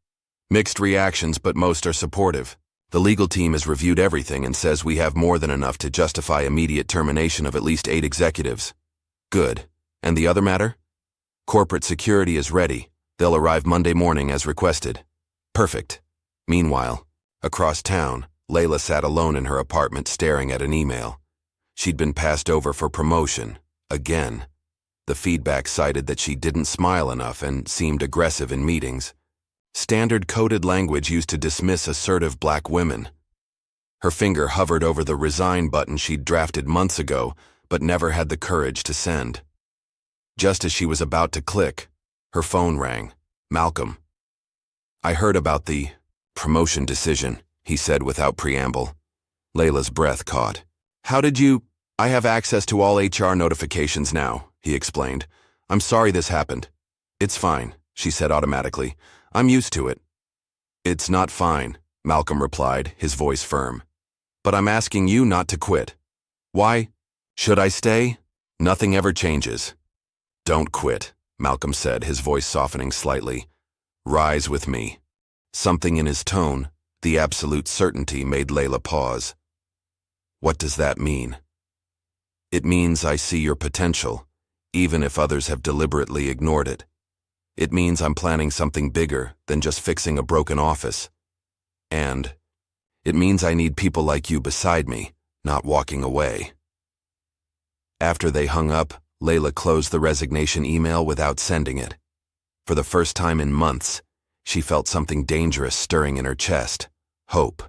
Mixed reactions, but most are supportive. The legal team has reviewed everything and says we have more than enough to justify immediate termination of at least 8 executives. Good. And the other matter? Corporate security is ready. They'll arrive Monday morning as requested. Perfect. Meanwhile, across town, Layla sat alone in her apartment staring at an email. She'd been passed over for promotion. Again. The feedback cited that she didn't smile enough and seemed aggressive in meetings. Standard coded language used to dismiss assertive black women. Her finger hovered over the resign button she'd drafted months ago, but never had the courage to send. Just as she was about to click, her phone rang. Malcolm. I heard about the promotion decision, he said without preamble. Layla's breath caught. How did you? I have access to all HR notifications now, he explained. I'm sorry this happened. It's fine, she said automatically. I'm used to it. It's not fine, Malcolm replied, his voice firm. But I'm asking you not to quit. Why? Should I stay? Nothing ever changes. Don't quit, Malcolm said, his voice softening slightly. Rise with me. Something in his tone, the absolute certainty, made Layla pause. What does that mean? It means I see your potential, even if others have deliberately ignored it. It means I'm planning something bigger than just fixing a broken office. And it means I need people like you beside me, not walking away. After they hung up, Layla closed the resignation email without sending it. For the first time in months, she felt something dangerous stirring in her chest. Hope.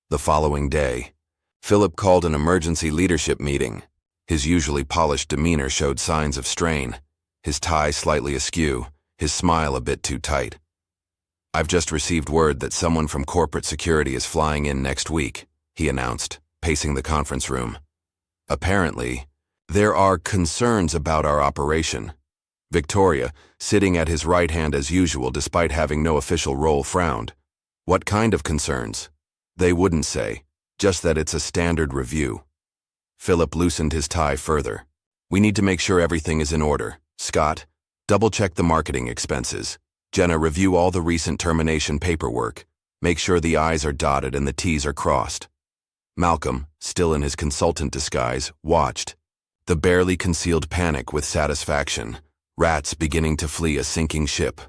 The following day, Philip called an emergency leadership meeting. His usually polished demeanor showed signs of strain, his tie slightly askew, his smile a bit too tight. I've just received word that someone from corporate security is flying in next week, he announced, pacing the conference room. Apparently, there are concerns about our operation. Victoria, sitting at his right hand as usual despite having no official role, frowned. What kind of concerns? They wouldn't say, just that it's a standard review. Philip loosened his tie further. We need to make sure everything is in order. Scott, double-check the marketing expenses. Jenna, review all the recent termination paperwork. Make sure the I's are dotted and the T's are crossed. Malcolm, still in his consultant disguise, watched. The barely concealed panic with satisfaction. Rats beginning to flee a sinking ship.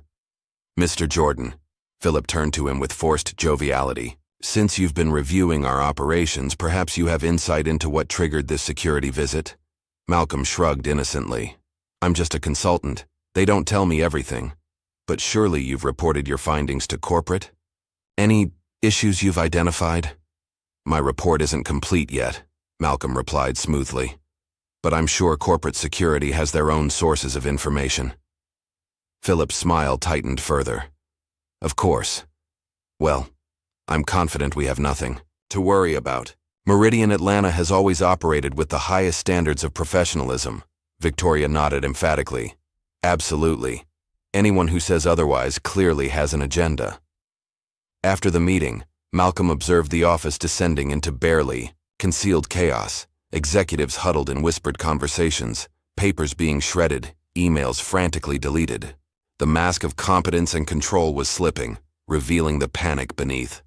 Mr. Jordan, Philip turned to him with forced joviality. Since you've been reviewing our operations, perhaps you have insight into what triggered this security visit? Malcolm shrugged innocently. I'm just a consultant. They don't tell me everything. But surely you've reported your findings to corporate? Any issues you've identified? My report isn't complete yet, Malcolm replied smoothly. But I'm sure corporate security has their own sources of information. Philip's smile tightened further. Of course. Well, I'm confident we have nothing to worry about. Meridian Atlanta has always operated with the highest standards of professionalism. Victoria nodded emphatically. Absolutely. Anyone who says otherwise clearly has an agenda. After the meeting, Malcolm observed the office descending into barely concealed chaos. Executives huddled in whispered conversations, papers being shredded, emails frantically deleted. The mask of competence and control was slipping, revealing the panic beneath.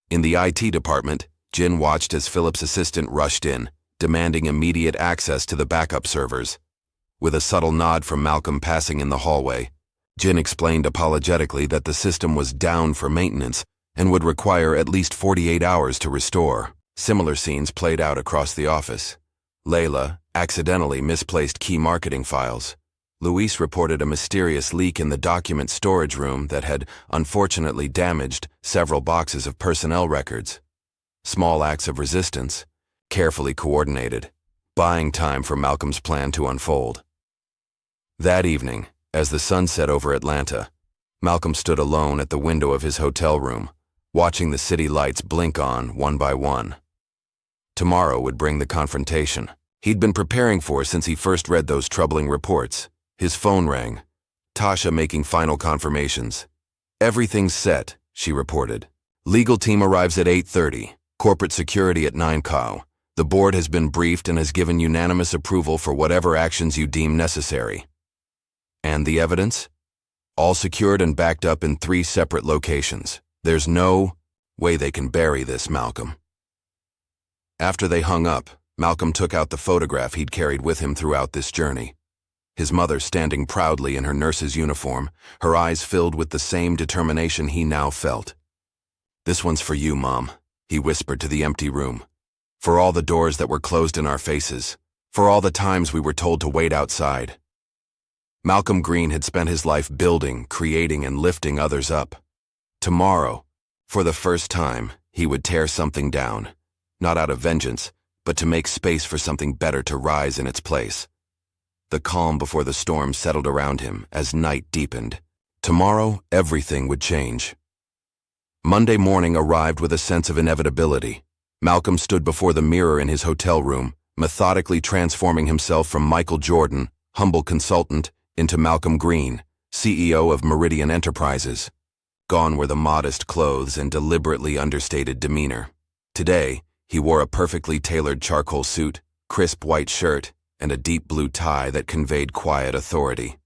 In the IT department, Jin watched as Philip's assistant rushed in, demanding immediate access to the backup servers. With a subtle nod from Malcolm passing in the hallway, Jin explained apologetically that the system was down for maintenance and would require at least 48 hours to restore. Similar scenes played out across the office. Layla accidentally misplaced key marketing files. Luis reported a mysterious leak in the document storage room that had unfortunately damaged several boxes of personnel records. Small acts of resistance, carefully coordinated, buying time for Malcolm's plan to unfold. That evening, as the sun set over Atlanta, Malcolm stood alone at the window of his hotel room, watching the city lights blink on one by one. Tomorrow would bring the confrontation he'd been preparing for since he first read those troubling reports. His phone rang. Tasha making final confirmations. "Everything's set," she reported. "Legal team arrives at 8:30. Corporate security at 9 cow. The board has been briefed and has given unanimous approval for whatever actions you deem necessary." And the evidence? All secured and backed up in 3 separate locations. There's no way they can bury this, Malcolm. After they hung up, Malcolm took out the photograph he'd carried with him throughout this journey. His mother standing proudly in her nurse's uniform, her eyes filled with the same determination he now felt. "This one's for you, Mom," he whispered to the empty room. "For all the doors that were closed in our faces. For all the times we were told to wait outside." Malcolm Green had spent his life building, creating, and lifting others up. Tomorrow, for the first time, he would tear something down, not out of vengeance, but to make space for something better to rise in its place. The calm before the storm settled around him as night deepened. Tomorrow, everything would change. Monday morning arrived with a sense of inevitability. Malcolm stood before the mirror in his hotel room, methodically transforming himself from Michael Jordan, humble consultant, into Malcolm Green, CEO of Meridian Enterprises. Gone were the modest clothes and deliberately understated demeanor. Today, he wore a perfectly tailored charcoal suit, crisp white shirt, and a deep blue tie that conveyed quiet authority.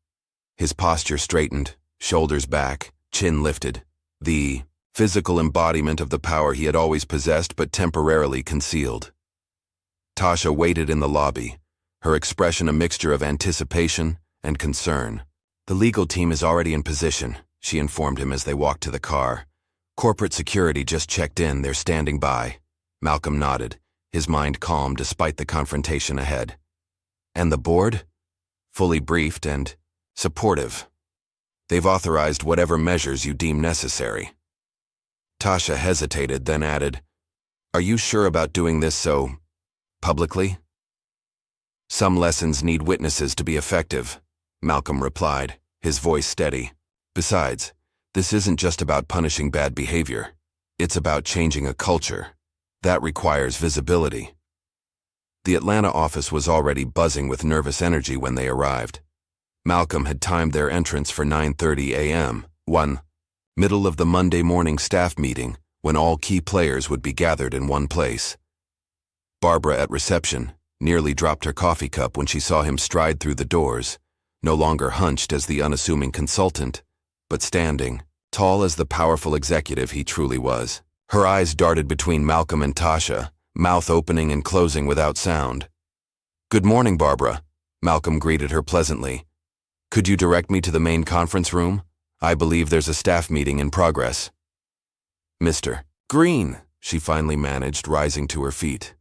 His posture straightened, shoulders back, chin lifted, the physical embodiment of the power he had always possessed but temporarily concealed. Tasha waited in the lobby, her expression a mixture of anticipation and concern. "The legal team is already in position," she informed him as they walked to the car. "Corporate security just checked in, they're standing by." Malcolm nodded, his mind calm despite the confrontation ahead. "And the board?" "Fully briefed and supportive. They've authorized whatever measures you deem necessary." Tasha hesitated, then added, "Are you sure about doing this so publicly?" "Some lessons need witnesses to be effective," Malcolm replied, his voice steady. "Besides, this isn't just about punishing bad behavior. It's about changing a culture. That requires visibility." The Atlanta office was already buzzing with nervous energy when they arrived. Malcolm had timed their entrance for 9:30 a.m., middle of the Monday morning staff meeting, when all key players would be gathered in one place. Barbara at reception nearly dropped her coffee cup when she saw him stride through the doors, no longer hunched as the unassuming consultant, but standing, tall as the powerful executive he truly was. Her eyes darted between Malcolm and Tasha, mouth opening and closing without sound. "Good morning, Barbara," Malcolm greeted her pleasantly. "Could you direct me to the main conference room? I believe there's a staff meeting in progress." "Mr. Green," she finally managed, rising to her feet.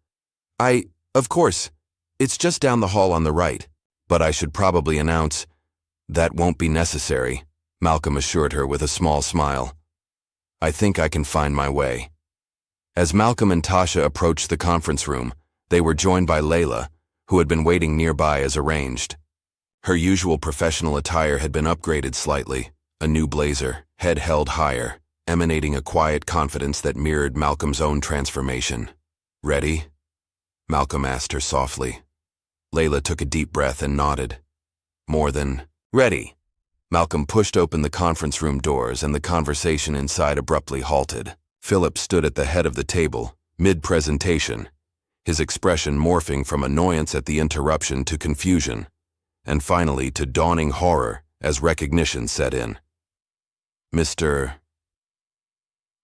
Of course, it's just down the hall on the right, but I should probably announce." "That won't be necessary," Malcolm assured her with a small smile. "I think I can find my way." As Malcolm and Tasha approached the conference room, they were joined by Layla, who had been waiting nearby as arranged. Her usual professional attire had been upgraded slightly, a new blazer, head held higher, emanating a quiet confidence that mirrored Malcolm's own transformation. "Ready?" Malcolm asked her softly. Layla took a deep breath and nodded. "More than ready." Malcolm pushed open the conference room doors and the conversation inside abruptly halted. Philip stood at the head of the table, mid-presentation, his expression morphing from annoyance at the interruption to confusion, and finally to dawning horror as recognition set in. "Mr.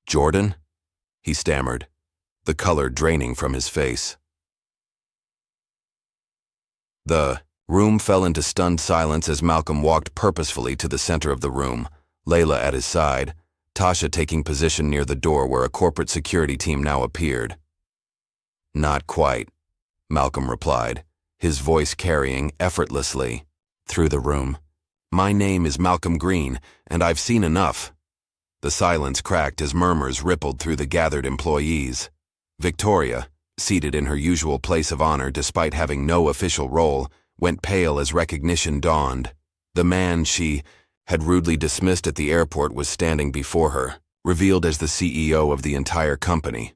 Jordan?" he stammered, the color draining from his face. The room fell into stunned silence as Malcolm walked purposefully to the center of the room, Layla at his side, Tasha taking position near the door where a corporate security team now appeared. "Not quite," Malcolm replied, his voice carrying effortlessly through the room. "My name is Malcolm Green, and I've seen enough." The silence cracked as murmurs rippled through the gathered employees. Victoria, seated in her usual place of honor despite having no official role, went pale as recognition dawned. The man she had rudely dismissed at the airport was standing before her, revealed as the CEO of the entire company.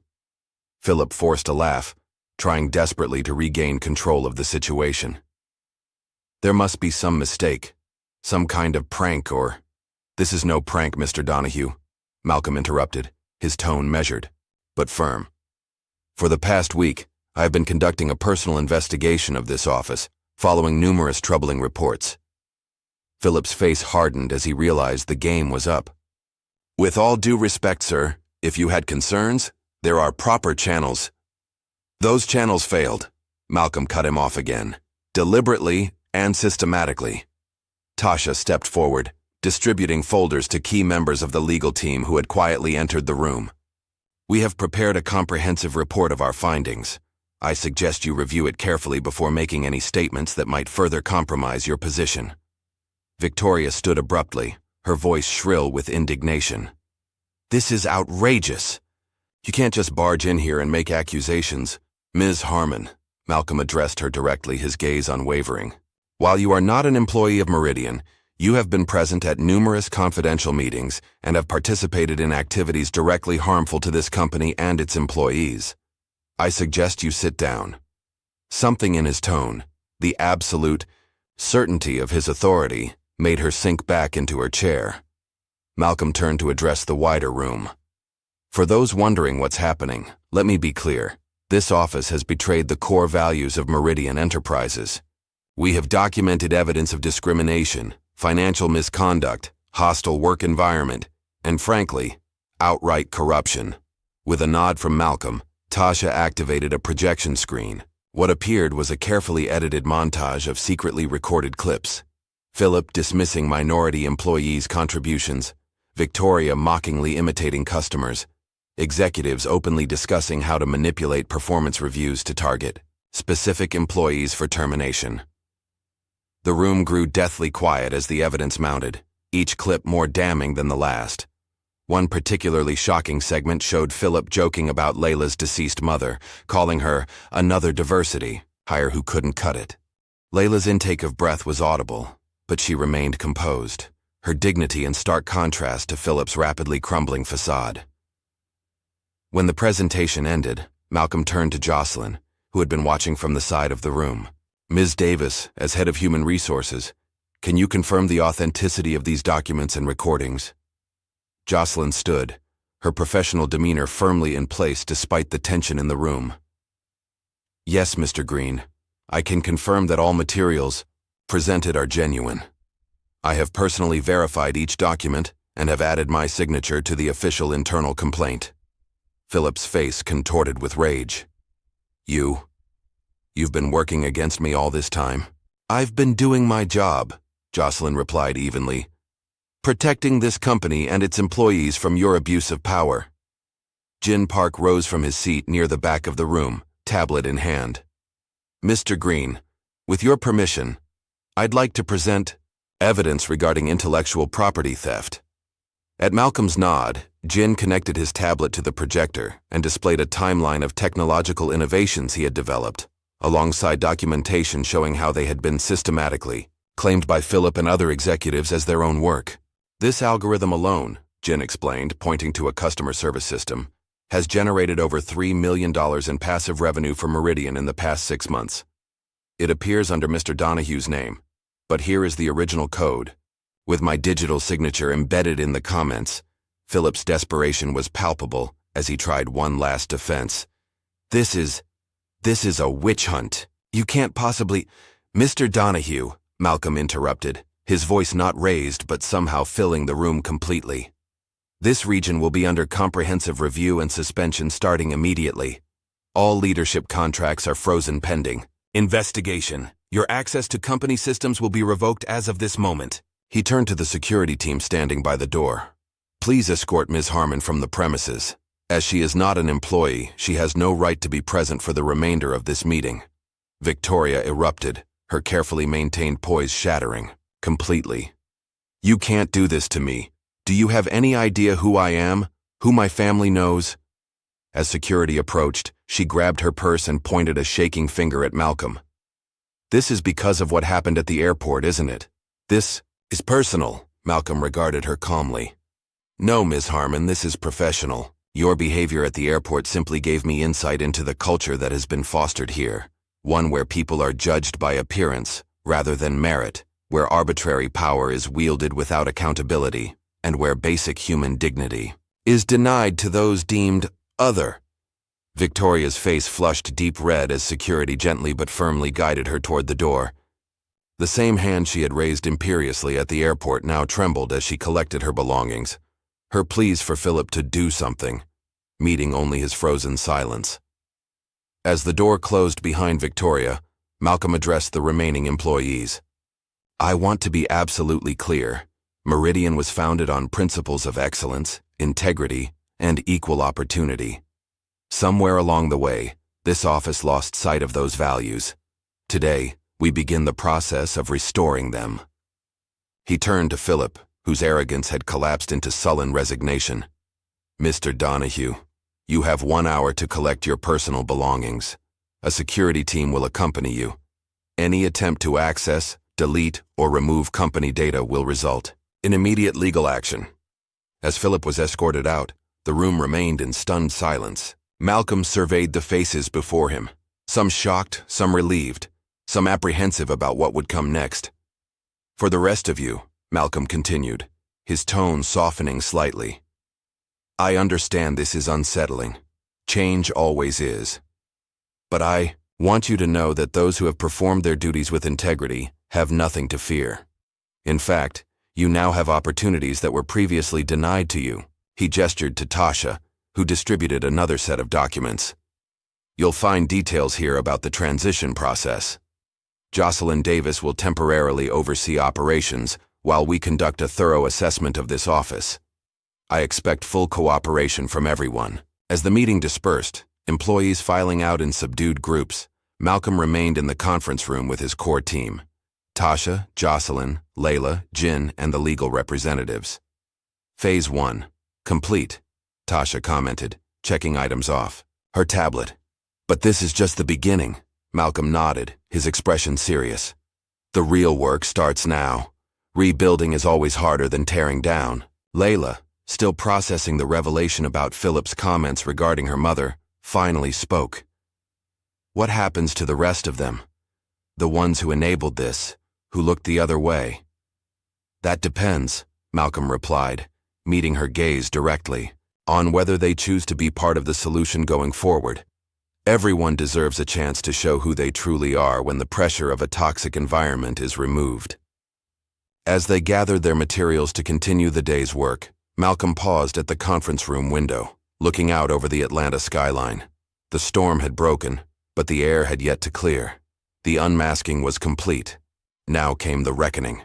Philip forced a laugh, trying desperately to regain control of the situation. "There must be some mistake, some kind of prank or—" "This is no prank, Mr. Donahue," Malcolm interrupted, his tone measured, but firm. "For the past week, I have been conducting a personal investigation of this office, following numerous troubling reports." Philip's face hardened as he realized the game was up. "With all due respect, sir, if you had concerns, there are proper channels." "Those channels failed," Malcolm cut him off again, "deliberately and systematically." Tasha stepped forward, distributing folders to key members of the legal team who had quietly entered the room. "We have prepared a comprehensive report of our findings. I suggest you review it carefully before making any statements that might further compromise your position." Victoria stood abruptly, her voice shrill with indignation. "This is outrageous. You can't just barge in here and make accusations." "Ms. Harmon," Malcolm addressed her directly, his gaze unwavering. "While you are not an employee of Meridian, you have been present at numerous confidential meetings and have participated in activities directly harmful to this company and its employees. I suggest you sit down." Something in his tone, the absolute certainty of his authority, made her sink back into her chair. Malcolm turned to address the wider room. "For those wondering what's happening, let me be clear. This office has betrayed the core values of Meridian Enterprises. We have documented evidence of discrimination, financial misconduct, hostile work environment, and frankly, outright corruption." With a nod from Malcolm, Tasha activated a projection screen. What appeared was a carefully edited montage of secretly recorded clips. Philip dismissing minority employees' contributions, Victoria mockingly imitating customers, executives openly discussing how to manipulate performance reviews to target specific employees for termination. The room grew deathly quiet as the evidence mounted, each clip more damning than the last. One particularly shocking segment showed Philip joking about Layla's deceased mother, calling her another diversity hire who couldn't cut it. Layla's intake of breath was audible, but she remained composed, her dignity in stark contrast to Philip's rapidly crumbling facade. When the presentation ended, Malcolm turned to Jocelyn, who had been watching from the side of the room. "Ms. Davis, as head of human resources, can you confirm the authenticity of these documents and recordings?" Jocelyn stood, her professional demeanor firmly in place despite the tension in the room. "Yes, Mr. Green. I can confirm that all materials presented are genuine. I have personally verified each document and have added my signature to the official internal complaint." Philip's face contorted with rage. You've been working against me all this time." "I've been doing my job," Jocelyn replied evenly. "Protecting this company and its employees from your abuse of power." Jin Park rose from his seat near the back of the room, tablet in hand. "Mr. Green, with your permission, I'd like to present evidence regarding intellectual property theft." At Malcolm's nod, Jin connected his tablet to the projector and displayed a timeline of technological innovations he had developed, alongside documentation showing how they had been systematically claimed by Philip and other executives as their own work. "This algorithm alone," Jin explained, pointing to a customer service system, "has generated over $3 million in passive revenue for Meridian in the past 6 months. It appears under Mr. Donahue's name, but here is the original code. With my digital signature embedded in the comments." Philip's desperation was palpable as he tried one last defense. This is a witch hunt. You can't possibly—" "Mr. Donahue," Malcolm interrupted, his voice not raised but somehow filling the room completely. This region will be under comprehensive review and suspension starting immediately. All leadership contracts are frozen pending. Investigation. Your access to company systems will be revoked as of this moment. He turned to the security team standing by the door. Please escort Ms. Harmon from the premises. As she is not an employee, she has no right to be present for the remainder of this meeting. Victoria erupted, her carefully maintained poise shattering, completely. You can't do this to me. Do you have any idea who I am? Who my family knows? As security approached, she grabbed her purse and pointed a shaking finger at Malcolm. This is because of what happened at the airport, isn't it? This is personal, Malcolm regarded her calmly. No, Ms. Harmon, this is professional. Your behavior at the airport simply gave me insight into the culture that has been fostered here, one where people are judged by appearance rather than merit, where arbitrary power is wielded without accountability, and where basic human dignity is denied to those deemed other. Victoria's face flushed deep red as security gently but firmly guided her toward the door. The same hand she had raised imperiously at the airport now trembled as she collected her belongings, her pleas for Philip to do something, meeting only his frozen silence. As the door closed behind Victoria, Malcolm addressed the remaining employees. I want to be absolutely clear. Meridian was founded on principles of excellence, integrity, and equal opportunity. Somewhere along the way, this office lost sight of those values. Today, we begin the process of restoring them. He turned to Philip, whose arrogance had collapsed into sullen resignation. Mr. Donahue, you have 1 hour to collect your personal belongings. A security team will accompany you. Any attempt to access, delete, or remove company data will result in immediate legal action. As Philip was escorted out, the room remained in stunned silence. Malcolm surveyed the faces before him, some shocked, some relieved, some apprehensive about what would come next. For the rest of you, Malcolm continued, his tone softening slightly. I understand this is unsettling. Change always is. But I want you to know that those who have performed their duties with integrity have nothing to fear. In fact, you now have opportunities that were previously denied to you. He gestured to Tasha, who distributed another set of documents. You'll find details here about the transition process. Jocelyn Davis will temporarily oversee operations while we conduct a thorough assessment of this office. I expect full cooperation from everyone. As the meeting dispersed, employees filing out in subdued groups, Malcolm remained in the conference room with his core team. Tasha, Jocelyn, Layla, Jin, and the legal representatives. Phase 1. Complete, Tasha commented, checking items off her tablet. But this is just the beginning. Malcolm nodded, his expression serious. The real work starts now. Rebuilding is always harder than tearing down. Layla, still processing the revelation about Philip's comments regarding her mother, finally spoke. What happens to the rest of them? The ones who enabled this, who looked the other way? That depends, Malcolm replied, meeting her gaze directly, on whether they choose to be part of the solution going forward. Everyone deserves a chance to show who they truly are when the pressure of a toxic environment is removed. As they gathered their materials to continue the day's work, Malcolm paused at the conference room window, looking out over the Atlanta skyline. The storm had broken, but the air had yet to clear. The unmasking was complete. Now came the reckoning.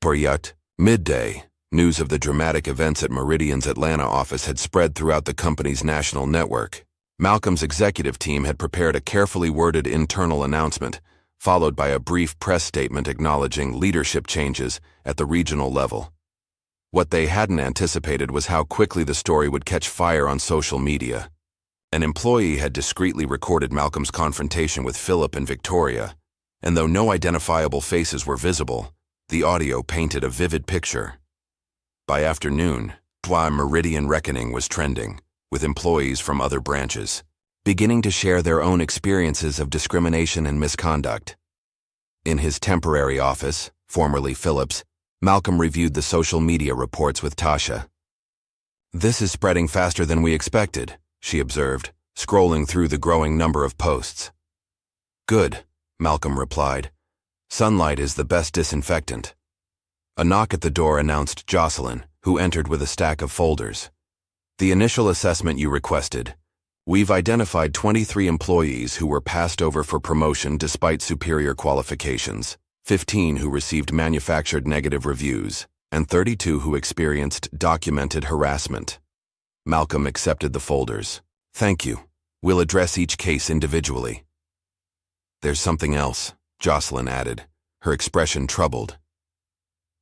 Poryut, midday. News of the dramatic events at Meridian's Atlanta office had spread throughout the company's national network. Malcolm's executive team had prepared a carefully worded internal announcement, followed by a brief press statement acknowledging leadership changes at the regional level. What they hadn't anticipated was how quickly the story would catch fire on social media. An employee had discreetly recorded Malcolm's confrontation with Philip and Victoria, and though no identifiable faces were visible, the audio painted a vivid picture. By afternoon, the Meridian reckoning was trending, with employees from other branches beginning to share their own experiences of discrimination and misconduct. In his temporary office, formerly Philip's, Malcolm reviewed the social media reports with Tasha. This is spreading faster than we expected, she observed, scrolling through the growing number of posts. Good, Malcolm replied. Sunlight is the best disinfectant. A knock at the door announced Jocelyn, who entered with a stack of folders. The initial assessment you requested. We've identified 23 employees who were passed over for promotion despite superior qualifications, 15 who received manufactured negative reviews, and 32 who experienced documented harassment. Malcolm accepted the folders. Thank you. We'll address each case individually. There's something else, Jocelyn added, her expression troubled.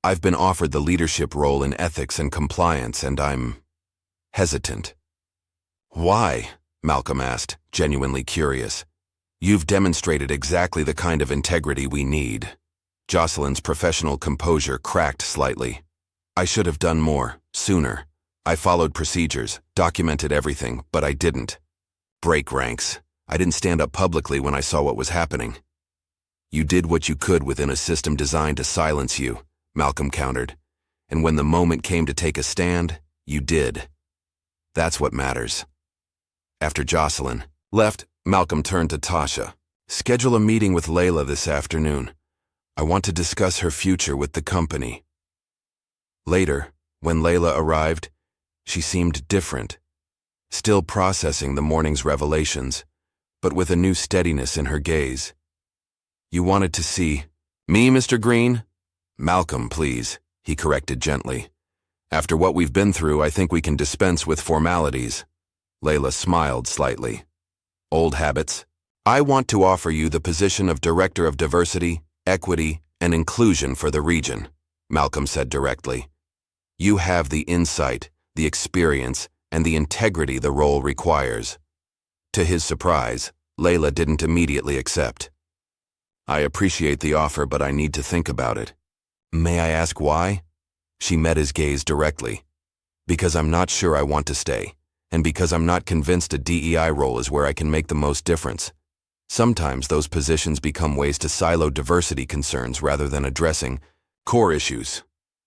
I've been offered the leadership role in ethics and compliance, and I'm hesitant. Why? Malcolm asked, genuinely curious. You've demonstrated exactly the kind of integrity we need. Jocelyn's professional composure cracked slightly. I should have done more, sooner. I followed procedures, documented everything, but I didn't. Break ranks. I didn't stand up publicly when I saw what was happening. You did what you could within a system designed to silence you, Malcolm countered. And when the moment came to take a stand, you did. That's what matters. After Jocelyn left, Malcolm turned to Tasha. Schedule a meeting with Layla this afternoon. I want to discuss her future with the company. Later, when Layla arrived, she seemed different, still processing the morning's revelations, but with a new steadiness in her gaze. You wanted to see me, Mr. Green? Malcolm, please, he corrected gently. After what we've been through, I think we can dispense with formalities. Layla smiled slightly. Old habits. I want to offer you the position of Director of Diversity, Equity, and Inclusion for the region, Malcolm said directly. You have the insight, the experience, and the integrity the role requires. To his surprise, Layla didn't immediately accept. I appreciate the offer, but I need to think about it. May I ask why? She met his gaze directly. Because I'm not sure I want to stay, and because I'm not convinced a DEI role is where I can make the most difference. Sometimes those positions become ways to silo diversity concerns rather than addressing core issues.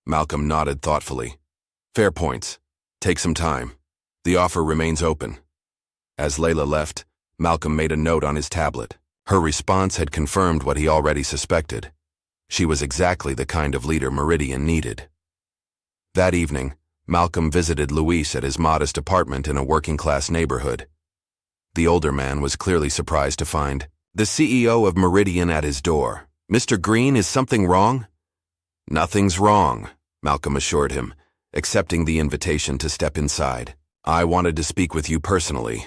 Malcolm nodded thoughtfully. Fair points. Take some time. The offer remains open. As Layla left, Malcolm made a note on his tablet. Her response had confirmed what he already suspected. She was exactly the kind of leader Meridian needed. That evening, Malcolm visited Luis at his modest apartment in a working-class neighborhood. The older man was clearly surprised to find the CEO of Meridian at his door. Mr. Green, is something wrong? Nothing's wrong, Malcolm assured him, accepting the invitation to step inside. I wanted to speak with you personally.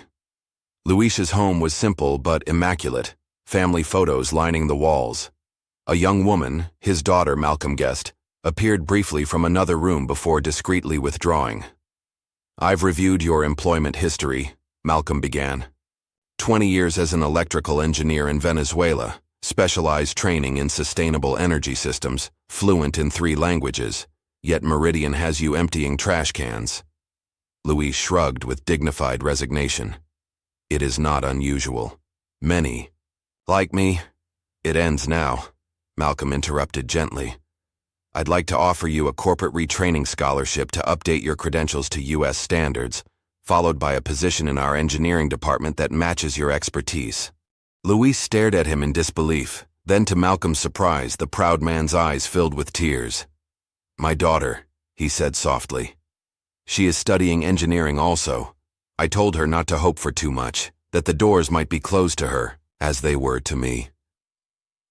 Luis's home was simple but immaculate, family photos lining the walls. A young woman, his daughter Malcolm guessed, appeared briefly from another room before discreetly withdrawing. I've reviewed your employment history, Malcolm began. 20 years as an electrical engineer in Venezuela, specialized training in sustainable energy systems, fluent in 3 languages, yet Meridian has you emptying trash cans. Luis shrugged with dignified resignation. It is not unusual. Many. Like me. It ends now, Malcolm interrupted gently. I'd like to offer you a corporate retraining scholarship to update your credentials to U.S. standards, followed by a position in our engineering department that matches your expertise. Luis stared at him in disbelief. Then, to Malcolm's surprise, the proud man's eyes filled with tears. My daughter, he said softly. She is studying engineering also. I told her not to hope for too much, that the doors might be closed to her, as they were to me.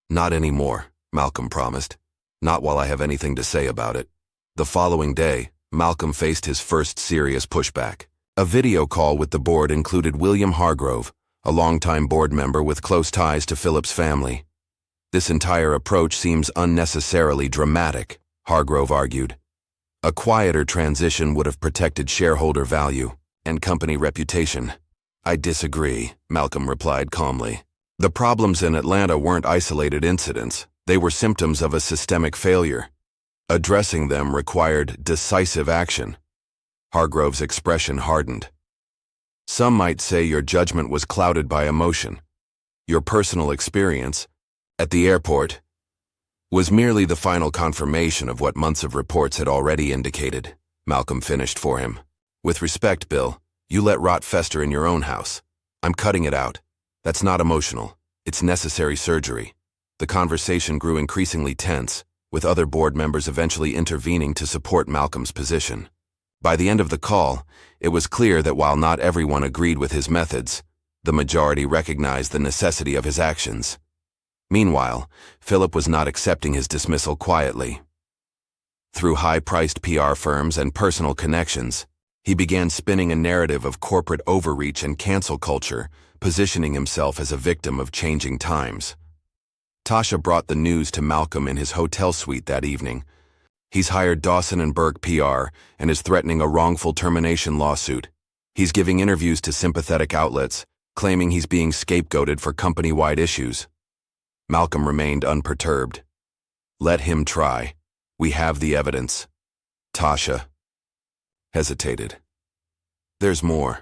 Not anymore, Malcolm promised. Not while I have anything to say about it. The following day, Malcolm faced his first serious pushback. A video call with the board included William Hargrove, a longtime board member with close ties to Philip's family. This entire approach seems unnecessarily dramatic, Hargrove argued. A quieter transition would have protected shareholder value and company reputation. I disagree, Malcolm replied calmly. The problems in Atlanta weren't isolated incidents. They were symptoms of a systemic failure. Addressing them required decisive action. Hargrove's expression hardened. Some might say your judgment was clouded by emotion. Your personal experience, at the airport, was merely the final confirmation of what months of reports had already indicated, Malcolm finished for him. With respect, Bill, you let rot fester in your own house. I'm cutting it out. That's not emotional. It's necessary surgery. The conversation grew increasingly tense, with other board members eventually intervening to support Malcolm's position. By the end of the call, it was clear that while not everyone agreed with his methods, the majority recognized the necessity of his actions. Meanwhile, Philip was not accepting his dismissal quietly. Through high-priced PR firms and personal connections, he began spinning a narrative of corporate overreach and cancel culture, positioning himself as a victim of changing times. Tasha brought the news to Malcolm in his hotel suite that evening. He's hired Dawson & Burke PR and is threatening a wrongful termination lawsuit. He's giving interviews to sympathetic outlets, claiming he's being scapegoated for company-wide issues. Malcolm remained unperturbed. Let him try. We have the evidence. Tasha hesitated. There's more.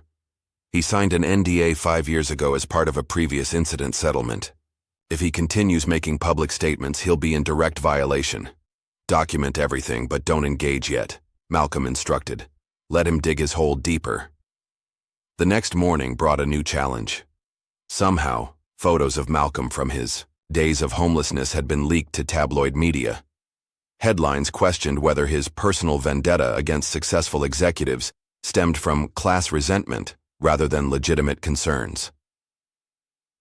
He signed an NDA 5 years ago as part of a previous incident settlement. If he continues making public statements, he'll be in direct violation. Document everything, but don't engage yet, Malcolm instructed. Let him dig his hole deeper. The next morning brought a new challenge. Somehow, photos of Malcolm from his days of homelessness had been leaked to tabloid media. Headlines questioned whether his personal vendetta against successful executives stemmed from class resentment rather than legitimate concerns.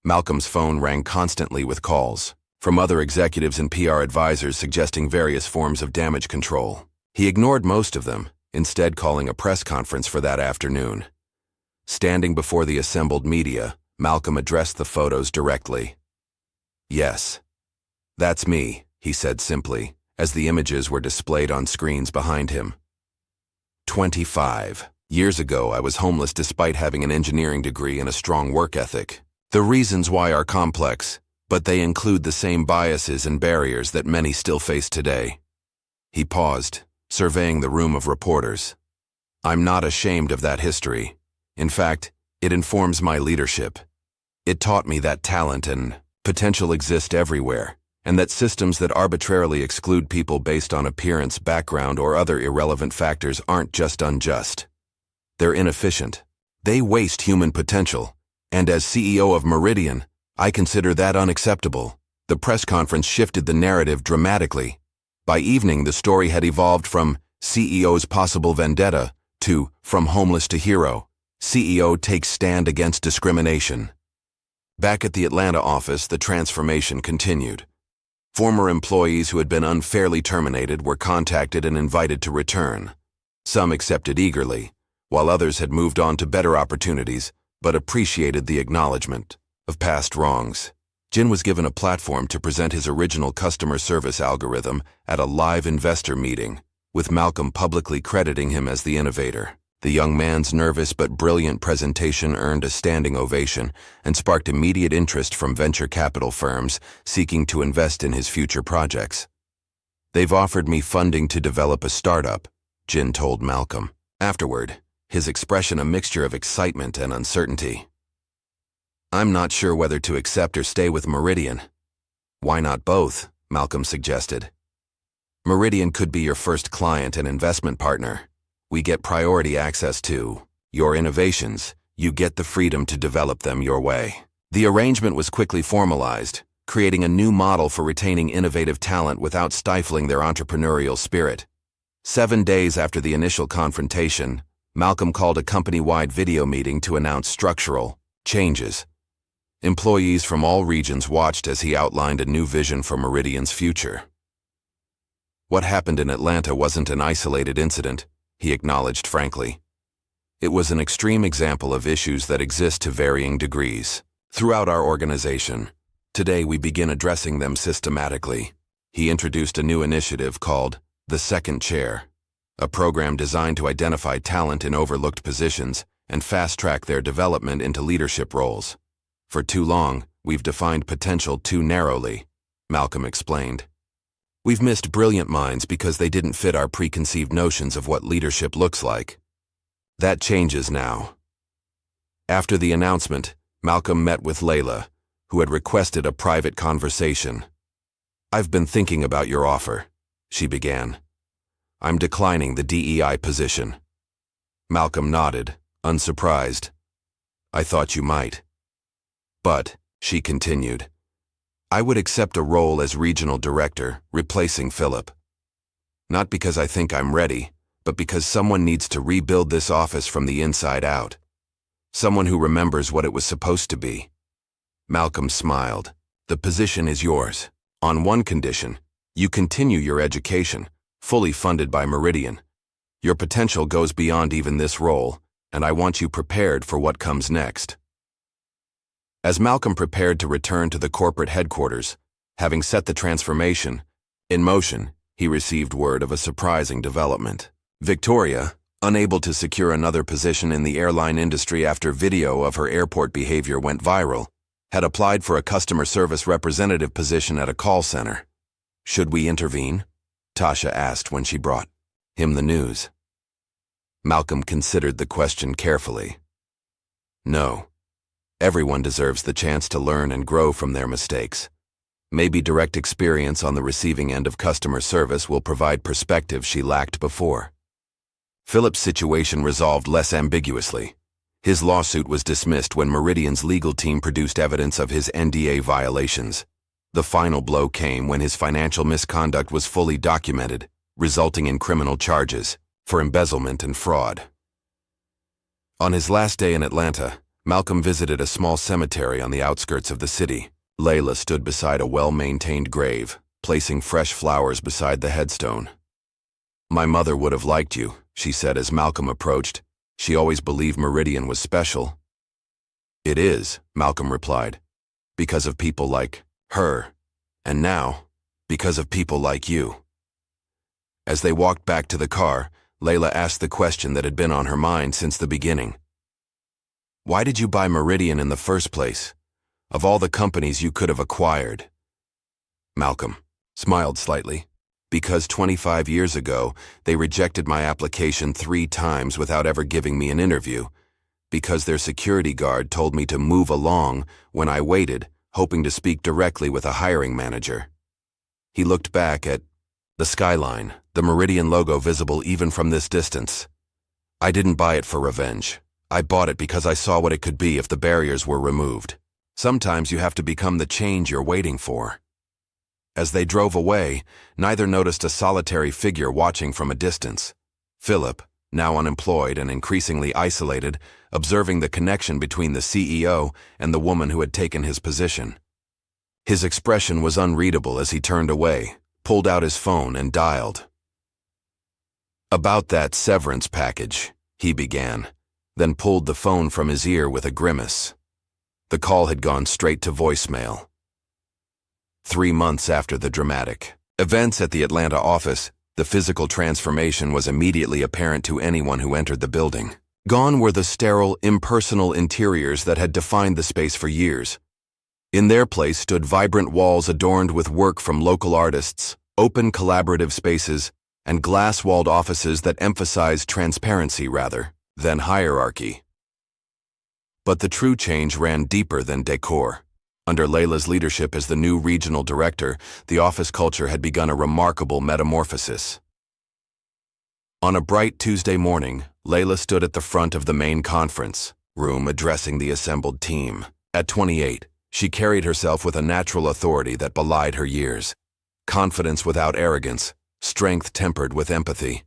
Malcolm's phone rang constantly with calls from other executives and PR advisors suggesting various forms of damage control. He ignored most of them, instead calling a press conference for that afternoon. Standing before the assembled media, Malcolm addressed the photos directly. Yes, that's me, he said simply, as the images were displayed on screens behind him. 25 years ago, I was homeless despite having an engineering degree and a strong work ethic. The reasons why are complex, but they include the same biases and barriers that many still face today. He paused, surveying the room of reporters. I'm not ashamed of that history. In fact, it informs my leadership. It taught me that talent and potential exist everywhere, and that systems that arbitrarily exclude people based on appearance, background, or other irrelevant factors aren't just unjust. They're inefficient. They waste human potential. And as CEO of Meridian, I consider that unacceptable. The press conference shifted the narrative dramatically. By evening, the story had evolved from CEO's possible vendetta to from homeless to hero. CEO takes stand against discrimination. Back at the Atlanta office, the transformation continued. Former employees who had been unfairly terminated were contacted and invited to return. Some accepted eagerly, while others had moved on to better opportunities, but appreciated the acknowledgement of past wrongs. Jin was given a platform to present his original customer service algorithm at a live investor meeting, with Malcolm publicly crediting him as the innovator. The young man's nervous but brilliant presentation earned a standing ovation and sparked immediate interest from venture capital firms seeking to invest in his future projects. They've offered me funding to develop a startup, Jin told Malcolm. Afterward, his expression a mixture of excitement and uncertainty. I'm not sure whether to accept or stay with Meridian. Why not both? Malcolm suggested. Meridian could be your first client and investment partner. We get priority access to your innovations. You get the freedom to develop them your way. The arrangement was quickly formalized, creating a new model for retaining innovative talent without stifling their entrepreneurial spirit. 7 days after the initial confrontation, Malcolm called a company-wide video meeting to announce structural changes. Employees from all regions watched as he outlined a new vision for Meridian's future. What happened in Atlanta wasn't an isolated incident, he acknowledged frankly. It was an extreme example of issues that exist to varying degrees throughout our organization. Today we begin addressing them systematically. He introduced a new initiative called The Second Chair, a program designed to identify talent in overlooked positions and fast-track their development into leadership roles. For too long, we've defined potential too narrowly, Malcolm explained. We've missed brilliant minds because they didn't fit our preconceived notions of what leadership looks like. That changes now. After the announcement, Malcolm met with Layla, who had requested a private conversation. I've been thinking about your offer, she began. I'm declining the DEI position. Malcolm nodded, unsurprised. I thought you might. But, she continued, I would accept a role as regional director, replacing Philip. Not because I think I'm ready, but because someone needs to rebuild this office from the inside out. Someone who remembers what it was supposed to be. Malcolm smiled. The position is yours. On one condition, you continue your education, fully funded by Meridian. Your potential goes beyond even this role, and I want you prepared for what comes next. As Malcolm prepared to return to the corporate headquarters, having set the transformation in motion, he received word of a surprising development. Victoria, unable to secure another position in the airline industry after video of her airport behavior went viral, had applied for a customer service representative position at a call center. Should we intervene? Tasha asked when she brought him the news. Malcolm considered the question carefully. No. Everyone deserves the chance to learn and grow from their mistakes. Maybe direct experience on the receiving end of customer service will provide perspective she lacked before. Philip's situation resolved less ambiguously. His lawsuit was dismissed when Meridian's legal team produced evidence of his NDA violations. The final blow came when his financial misconduct was fully documented, resulting in criminal charges for embezzlement and fraud. On his last day in Atlanta, Malcolm visited a small cemetery on the outskirts of the city. Layla stood beside a well-maintained grave, placing fresh flowers beside the headstone. "My mother would have liked you," she said as Malcolm approached. "She always believed Meridian was special." "It is," Malcolm replied, "because of people like her, and now, because of people like you." As they walked back to the car, Layla asked the question that had been on her mind since the beginning. "Why did you buy Meridian in the first place? Of all the companies you could have acquired?" Malcolm smiled slightly. "Because 25 years ago, they rejected my application 3 times without ever giving me an interview. Because their security guard told me to move along when I waited, hoping to speak directly with a hiring manager." He looked back at the skyline, the Meridian logo visible even from this distance. "I didn't buy it for revenge. I bought it because I saw what it could be if the barriers were removed. Sometimes you have to become the change you're waiting for." As they drove away, neither noticed a solitary figure watching from a distance. Philip, now unemployed and increasingly isolated, observing the connection between the CEO and the woman who had taken his position. His expression was unreadable as he turned away, pulled out his phone and dialed. "About that severance package," he began, then pulled the phone from his ear with a grimace. The call had gone straight to voicemail. 3 months after the dramatic events at the Atlanta office, the physical transformation was immediately apparent to anyone who entered the building. Gone were the sterile, impersonal interiors that had defined the space for years. In their place stood vibrant walls adorned with work from local artists, open collaborative spaces, and glass-walled offices that emphasized transparency rather than hierarchy. But the true change ran deeper than decor. Under Layla's leadership as the new regional director, the office culture had begun a remarkable metamorphosis. On a bright Tuesday morning, Layla stood at the front of the main conference room addressing the assembled team. At 28, she carried herself with a natural authority that belied her years. Confidence without arrogance, strength tempered with empathy.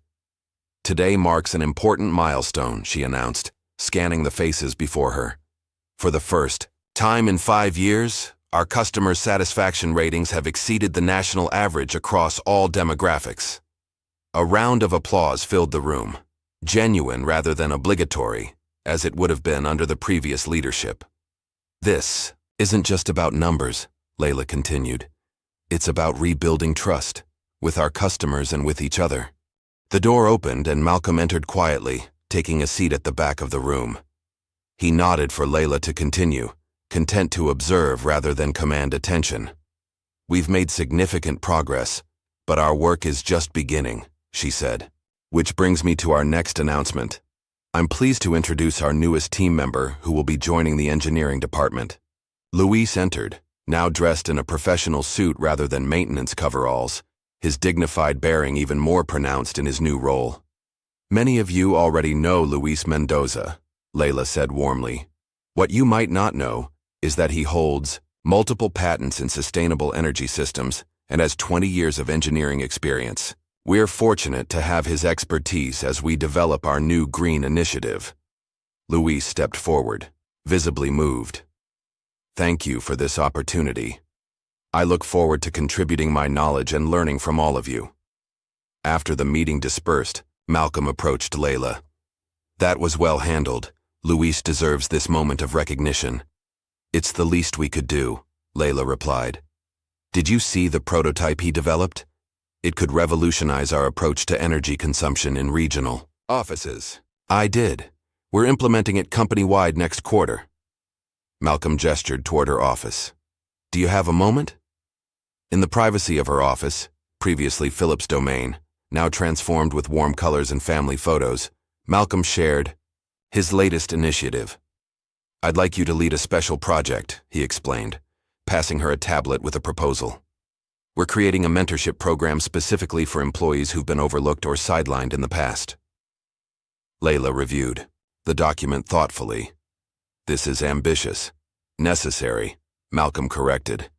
"Today marks an important milestone," she announced, scanning the faces before her. "For the first time in 5 years, our customer satisfaction ratings have exceeded the national average across all demographics." A round of applause filled the room, genuine rather than obligatory, as it would have been under the previous leadership. "This isn't just about numbers," Layla continued. "It's about rebuilding trust, with our customers and with each other." The door opened and Malcolm entered quietly, taking a seat at the back of the room. He nodded for Layla to continue, content to observe rather than command attention. "We've made significant progress, but our work is just beginning," she said. "Which brings me to our next announcement. I'm pleased to introduce our newest team member who will be joining the engineering department." Luis entered, now dressed in a professional suit rather than maintenance coveralls, his dignified bearing even more pronounced in his new role. "Many of you already know Luis Mendoza," Layla said warmly. "What you might not know is that he holds multiple patents in sustainable energy systems, and has 20 years of engineering experience. We're fortunate to have his expertise as we develop our new green initiative. Luis stepped forward, visibly moved. Thank you for this opportunity. I look forward to contributing my knowledge and learning from all of you. After the meeting dispersed, Malcolm approached Layla. That was well handled. Luis deserves this moment of recognition. It's the least we could do, Layla replied. Did you see the prototype he developed? It could revolutionize our approach to energy consumption in regional offices. I did. We're implementing it company-wide next quarter. Malcolm gestured toward her office. Do you have a moment? In the privacy of her office, previously Philip's domain, now transformed with warm colors and family photos, Malcolm shared his latest initiative. I'd like you to lead a special project, he explained, passing her a tablet with a proposal. We're creating a mentorship program specifically for employees who've been overlooked or sidelined in the past. Layla reviewed the document thoughtfully. This is ambitious. Necessary, Malcolm corrected.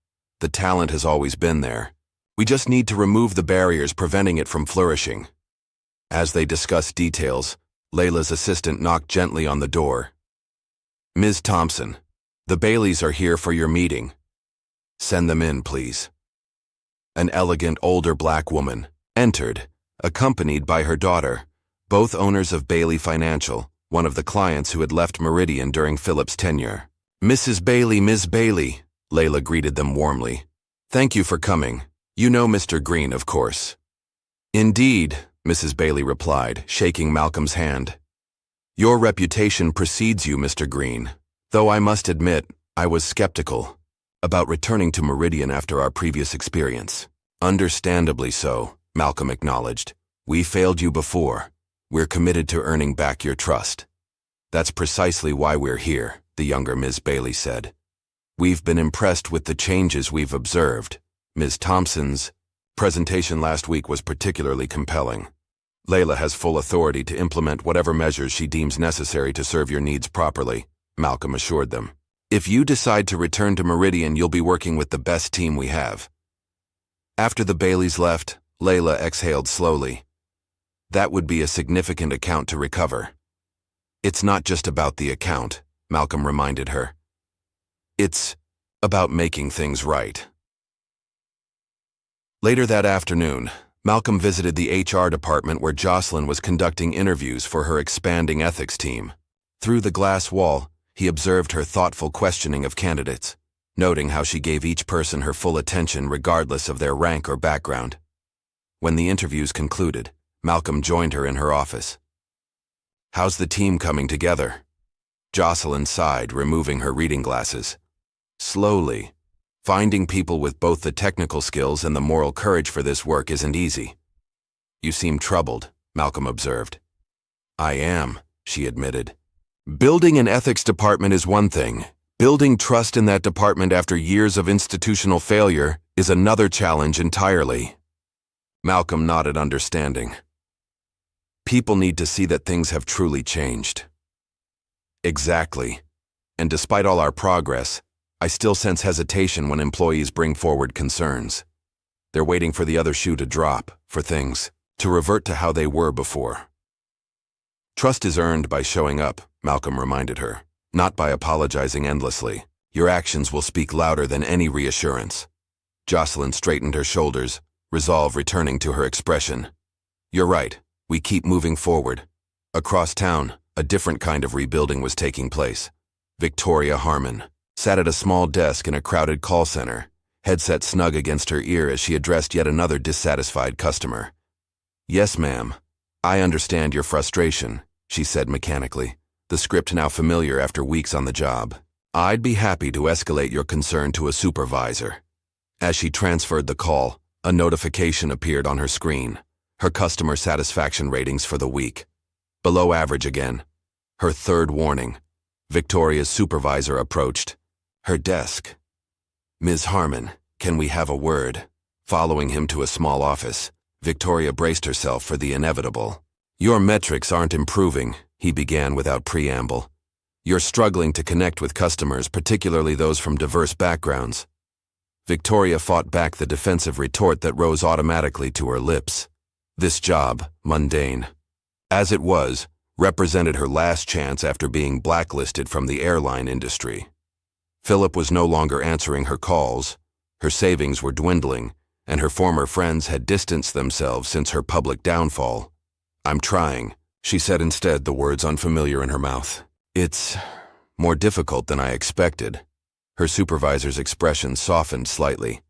The talent has always been there. We just need to remove the barriers preventing it from flourishing. As they discussed details, Layla's assistant knocked gently on the door. Ms. Thompson, the Baileys are here for your meeting. Send them in, please. An elegant older black woman entered, accompanied by her daughter, both owners of Bailey Financial, one of the clients who had left Meridian during Philip's tenure. Mrs. Bailey, Ms. Bailey, Layla greeted them warmly. Thank you for coming. You know Mr. Green, of course. Indeed, Mrs. Bailey replied, shaking Malcolm's hand. Your reputation precedes you, Mr. Green, though I must admit, I was skeptical about returning to Meridian after our previous experience. Understandably so, Malcolm acknowledged. We failed you before. We're committed to earning back your trust. That's precisely why we're here, the younger Ms. Bailey said. We've been impressed with the changes we've observed. Ms. Thompson's presentation last week was particularly compelling. Layla has full authority to implement whatever measures she deems necessary to serve your needs properly, Malcolm assured them. If you decide to return to Meridian, you'll be working with the best team we have. After the Baileys left, Layla exhaled slowly. That would be a significant account to recover. It's not just about the account, Malcolm reminded her. It's about making things right. Later that afternoon, Malcolm visited the HR department where Jocelyn was conducting interviews for her expanding ethics team. Through the glass wall, he observed her thoughtful questioning of candidates, noting how she gave each person her full attention regardless of their rank or background. When the interviews concluded, Malcolm joined her in her office. How's the team coming together? Jocelyn sighed, removing her reading glasses. Slowly. Finding people with both the technical skills and the moral courage for this work isn't easy. You seem troubled, Malcolm observed. I am, she admitted. Building an ethics department is one thing. Building trust in that department after years of institutional failure is another challenge entirely. Malcolm nodded understanding. People need to see that things have truly changed. Exactly. And despite all our progress, I still sense hesitation when employees bring forward concerns. They're waiting for the other shoe to drop, for things to revert to how they were before. Trust is earned by showing up, Malcolm reminded her, not by apologizing endlessly. Your actions will speak louder than any reassurance. Jocelyn straightened her shoulders, resolve returning to her expression. You're right, we keep moving forward. Across town, a different kind of rebuilding was taking place. Victoria Harmon sat at a small desk in a crowded call center, headset snug against her ear as she addressed yet another dissatisfied customer. Yes, ma'am. I understand your frustration, she said mechanically, the script now familiar after weeks on the job. I'd be happy to escalate your concern to a supervisor. As she transferred the call, a notification appeared on her screen. Her customer satisfaction ratings for the week. Below average again. Her third warning. Victoria's supervisor approached her desk. Ms. Harmon, can we have a word? Following him to a small office, Victoria braced herself for the inevitable. Your metrics aren't improving, he began without preamble. You're struggling to connect with customers, particularly those from diverse backgrounds. Victoria fought back the defensive retort that rose automatically to her lips. This job, mundane as it was, represented her last chance after being blacklisted from the airline industry. Philip was no longer answering her calls, her savings were dwindling, and her former friends had distanced themselves since her public downfall. "I'm trying," she said instead, the words unfamiliar in her mouth. "It's more difficult than I expected." Her supervisor's expression softened slightly.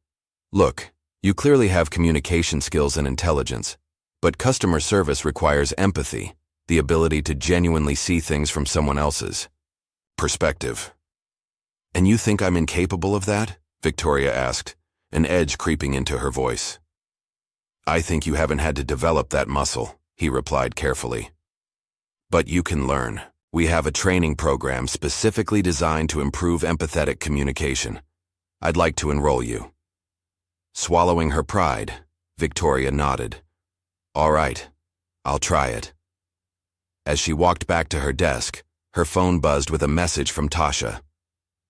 "Look, you clearly have communication skills and intelligence, but customer service requires empathy, the ability to genuinely see things from someone else's perspective." "And you think I'm incapable of that?" Victoria asked, an edge creeping into her voice. "I think you haven't had to develop that muscle," he replied carefully. "But you can learn. We have a training program specifically designed to improve empathetic communication. I'd like to enroll you." Swallowing her pride, Victoria nodded. "All right, I'll try it." As she walked back to her desk, her phone buzzed with a message from Tasha.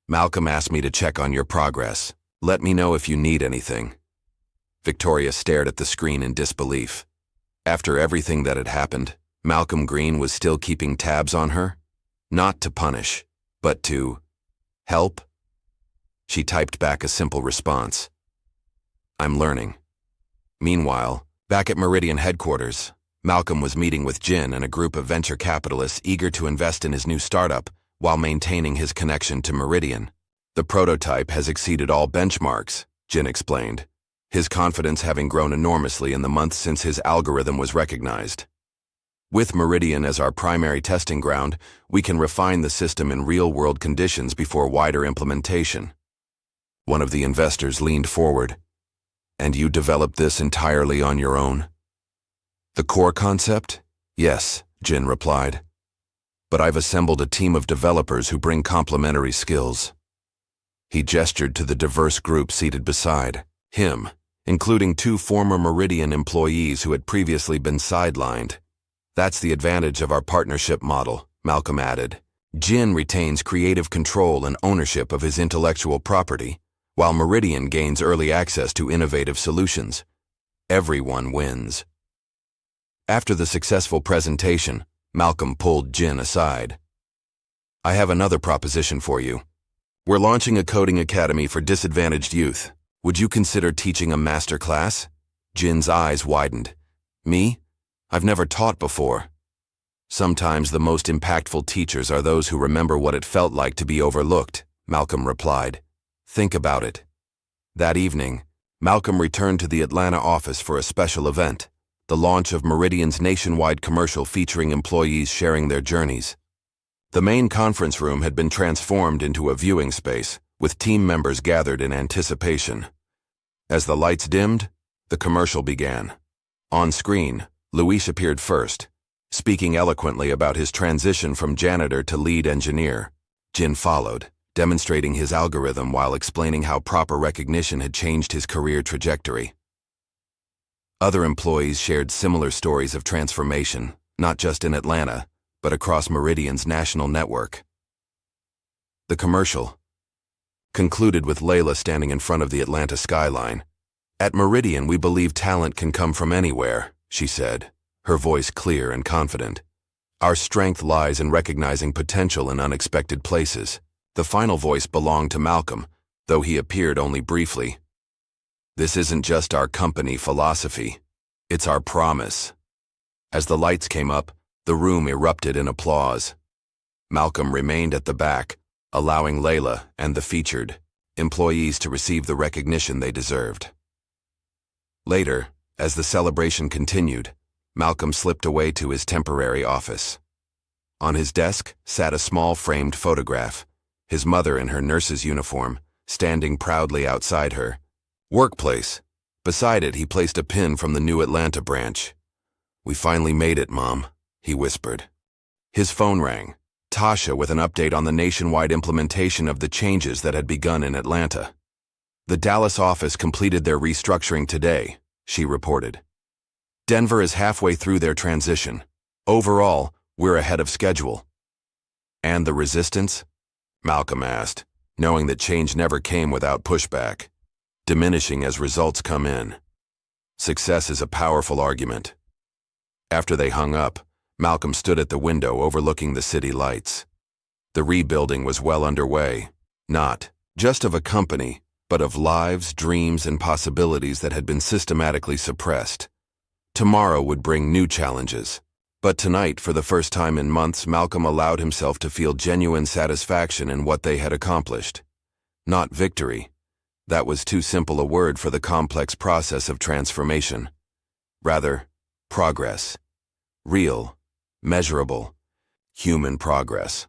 "Malcolm asked me to check on your progress. Let me know if you need anything." Victoria stared at the screen in disbelief. After everything that had happened, Malcolm Green was still keeping tabs on her? Not to punish, but to help? She typed back a simple response. "I'm learning." Meanwhile, back at Meridian headquarters, Malcolm was meeting with Jin and a group of venture capitalists eager to invest in his new startup while maintaining his connection to Meridian. "The prototype has exceeded all benchmarks," Jin explained, his confidence having grown enormously in the months since his algorithm was recognized. "With Meridian as our primary testing ground, we can refine the system in real-world conditions before wider implementation." One of the investors leaned forward. "And you developed this entirely on your own?" "The core concept? Yes," Jin replied. "But I've assembled a team of developers who bring complementary skills." He gestured to the diverse group seated beside him, including 2 former Meridian employees who had previously been sidelined. "That's the advantage of our partnership model," Malcolm added. "Jin retains creative control and ownership of his intellectual property, while Meridian gains early access to innovative solutions. Everyone wins." After the successful presentation, Malcolm pulled Jin aside. "I have another proposition for you. We're launching a coding academy for disadvantaged youth. Would you consider teaching a master class?" Jin's eyes widened. "Me? I've never taught before." "Sometimes the most impactful teachers are those who remember what it felt like to be overlooked," Malcolm replied. "Think about it." That evening, Malcolm returned to the Atlanta office for a special event, the launch of Meridian's nationwide commercial featuring employees sharing their journeys. The main conference room had been transformed into a viewing space, with team members gathered in anticipation. As the lights dimmed, the commercial began. On screen, Luis appeared first, speaking eloquently about his transition from janitor to lead engineer. Jin followed, demonstrating his algorithm while explaining how proper recognition had changed his career trajectory. Other employees shared similar stories of transformation, not just in Atlanta, but across Meridian's national network. The commercial concluded with Layla standing in front of the Atlanta skyline. "At Meridian, we believe talent can come from anywhere," she said, her voice clear and confident. "Our strength lies in recognizing potential in unexpected places." The final voice belonged to Malcolm, though he appeared only briefly. "This isn't just our company philosophy. It's our promise." As the lights came up, the room erupted in applause. Malcolm remained at the back, allowing Layla and the featured employees to receive the recognition they deserved. Later, as the celebration continued, Malcolm slipped away to his temporary office. On his desk sat a small framed photograph, his mother in her nurse's uniform, standing proudly outside her workplace. Beside it, he placed a pin from the new Atlanta branch. "We finally made it, Mom," he whispered. His phone rang, Tasha with an update on the nationwide implementation of the changes that had begun in Atlanta. "The Dallas office completed their restructuring today," she reported. "Denver is halfway through their transition. Overall, we're ahead of schedule." And the resistance? Malcolm asked, knowing that change never came without pushback, diminishing as results come in. Success is a powerful argument. After they hung up, Malcolm stood at the window overlooking the city lights. The rebuilding was well underway, not just of a company, but of lives, dreams, and possibilities that had been systematically suppressed. Tomorrow would bring new challenges. But tonight, for the first time in months, Malcolm allowed himself to feel genuine satisfaction in what they had accomplished. Not victory. That was too simple a word for the complex process of transformation. Rather, progress. Real, measurable, human progress.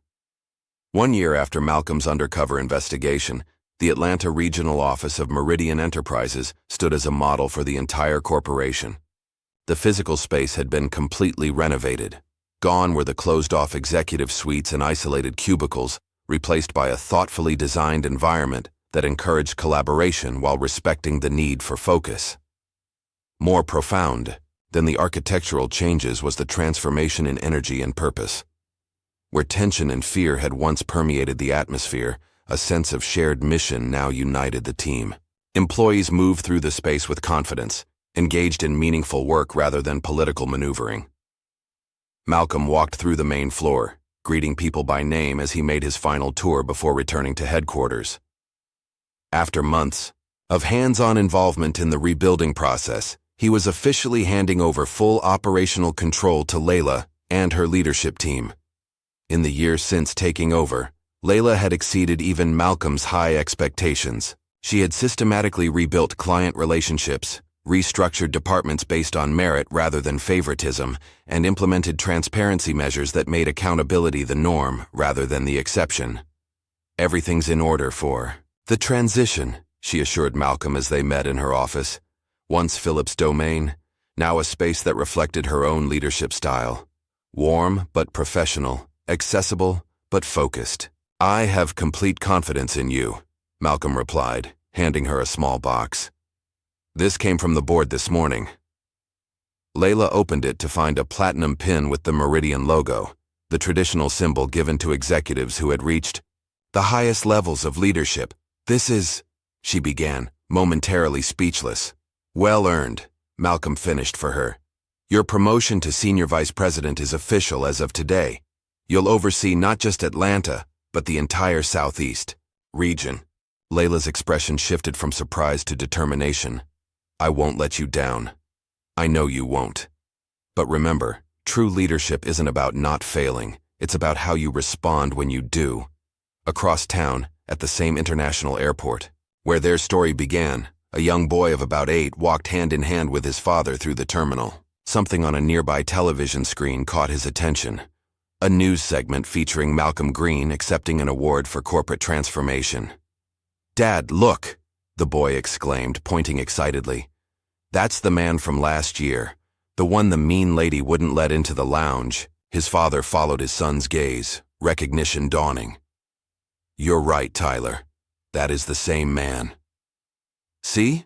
1 year after Malcolm's undercover investigation, the Atlanta Regional Office of Meridian Enterprises stood as a model for the entire corporation. The physical space had been completely renovated. Gone were the closed-off executive suites and isolated cubicles, replaced by a thoughtfully designed environment that encouraged collaboration while respecting the need for focus. More profound than the architectural changes was the transformation in energy and purpose. Where tension and fear had once permeated the atmosphere, a sense of shared mission now united the team. Employees moved through the space with confidence, engaged in meaningful work rather than political maneuvering. Malcolm walked through the main floor, greeting people by name as he made his final tour before returning to headquarters. After months of hands-on involvement in the rebuilding process, he was officially handing over full operational control to Layla and her leadership team. In the years since taking over, Layla had exceeded even Malcolm's high expectations. She had systematically rebuilt client relationships, restructured departments based on merit rather than favoritism, and implemented transparency measures that made accountability the norm rather than the exception. Everything's in order for the transition, she assured Malcolm as they met in her office. Once Philip's domain, now a space that reflected her own leadership style. Warm but professional, accessible but focused. I have complete confidence in you, Malcolm replied, handing her a small box. This came from the board this morning. Layla opened it to find a platinum pin with the Meridian logo, the traditional symbol given to executives who had reached the highest levels of leadership. This is, she began, momentarily speechless. Well earned, Malcolm finished for her. Your promotion to senior vice president is official as of today. You'll oversee not just Atlanta, but the entire Southeast region. Layla's expression shifted from surprise to determination. I won't let you down. I know you won't. But remember, true leadership isn't about not failing. It's about how you respond when you do. Across town, at the same international airport, where their story began, a young boy of about 8 walked hand in hand with his father through the terminal. Something on a nearby television screen caught his attention. A news segment featuring Malcolm Green accepting an award for corporate transformation. Dad, look, the boy exclaimed, pointing excitedly. That's the man from last year, the one the mean lady wouldn't let into the lounge. His father followed his son's gaze, recognition dawning. You're right, Tyler. That is the same man. See?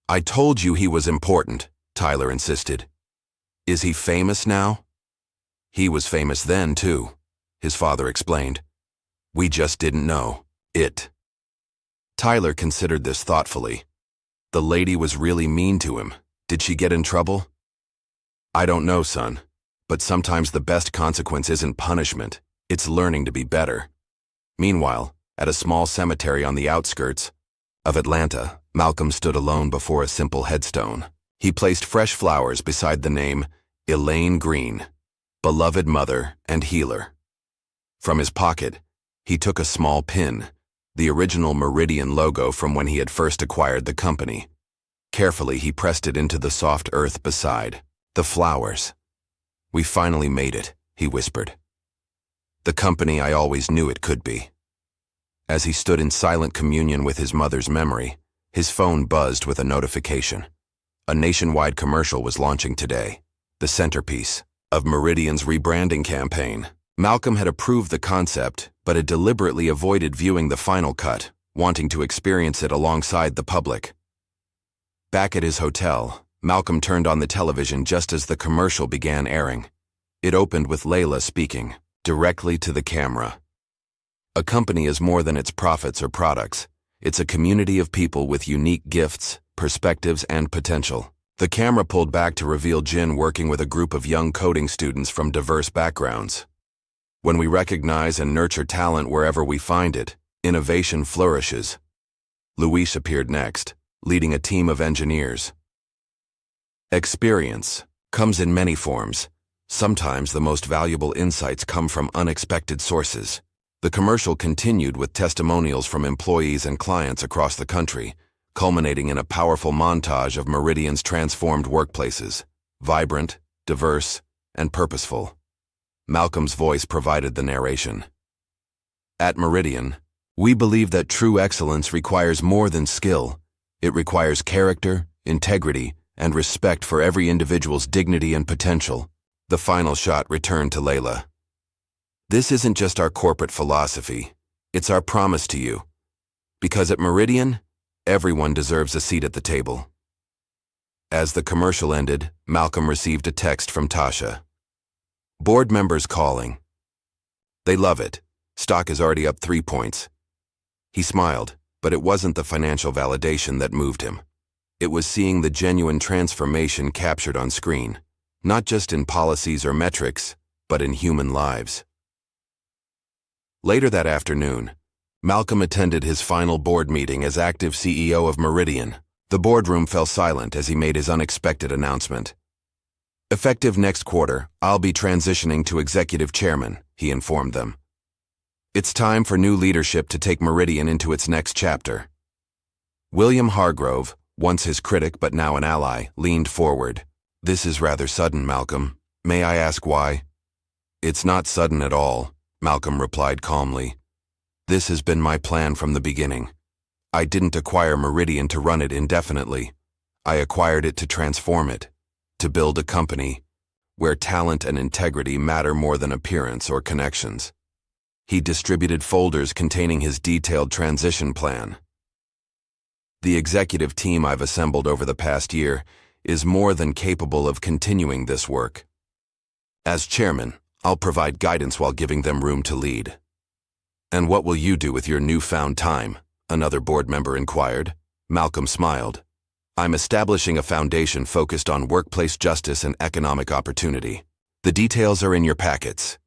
I told you he was important, Tyler insisted. Is he famous now? He was famous then, too, his father explained. We just didn't know it. Tyler considered this thoughtfully. The lady was really mean to him. Did she get in trouble? I don't know, son, but sometimes the best consequence isn't punishment, it's learning to be better. Meanwhile, at a small cemetery on the outskirts of Atlanta, Malcolm stood alone before a simple headstone. He placed fresh flowers beside the name Elaine Green, beloved mother and healer. From his pocket, he took a small pin, the original Meridian logo from when he had first acquired the company. Carefully, he pressed it into the soft earth beside the flowers. We finally made it, he whispered. The company I always knew it could be. As he stood in silent communion with his mother's memory, his phone buzzed with a notification. A nationwide commercial was launching today, the centerpiece of Meridian's rebranding campaign. Malcolm had approved the concept, but had deliberately avoided viewing the final cut, wanting to experience it alongside the public. Back at his hotel, Malcolm turned on the television just as the commercial began airing. It opened with Layla speaking, directly to the camera. A company is more than its profits or products. It's a community of people with unique gifts, perspectives, and potential. The camera pulled back to reveal Jin working with a group of young coding students from diverse backgrounds. When we recognize and nurture talent wherever we find it, innovation flourishes. Luis appeared next, leading a team of engineers. Experience comes in many forms. Sometimes the most valuable insights come from unexpected sources. The commercial continued with testimonials from employees and clients across the country, culminating in a powerful montage of Meridian's transformed workplaces, vibrant, diverse, and purposeful. Malcolm's voice provided the narration. At Meridian, we believe that true excellence requires more than skill. It requires character, integrity, and respect for every individual's dignity and potential. The final shot returned to Layla. This isn't just our corporate philosophy, it's our promise to you. Because at Meridian, everyone deserves a seat at the table. As the commercial ended, Malcolm received a text from Tasha. Board members calling. They love it. Stock is already up 3 points. He smiled, but it wasn't the financial validation that moved him. It was seeing the genuine transformation captured on screen, not just in policies or metrics, but in human lives. Later that afternoon, Malcolm attended his final board meeting as active CEO of Meridian. The boardroom fell silent as he made his unexpected announcement. Effective next quarter, I'll be transitioning to executive chairman, he informed them. It's time for new leadership to take Meridian into its next chapter. William Hargrove, once his critic but now an ally, leaned forward. This is rather sudden, Malcolm. May I ask why? It's not sudden at all, Malcolm replied calmly. This has been my plan from the beginning. I didn't acquire Meridian to run it indefinitely. I acquired it to transform it, to build a company where talent and integrity matter more than appearance or connections. He distributed folders containing his detailed transition plan. The executive team I've assembled over the past year is more than capable of continuing this work. As chairman, I'll provide guidance while giving them room to lead. And what will you do with your newfound time? Another board member inquired. Malcolm smiled. I'm establishing a foundation focused on workplace justice and economic opportunity. The details are in your packets.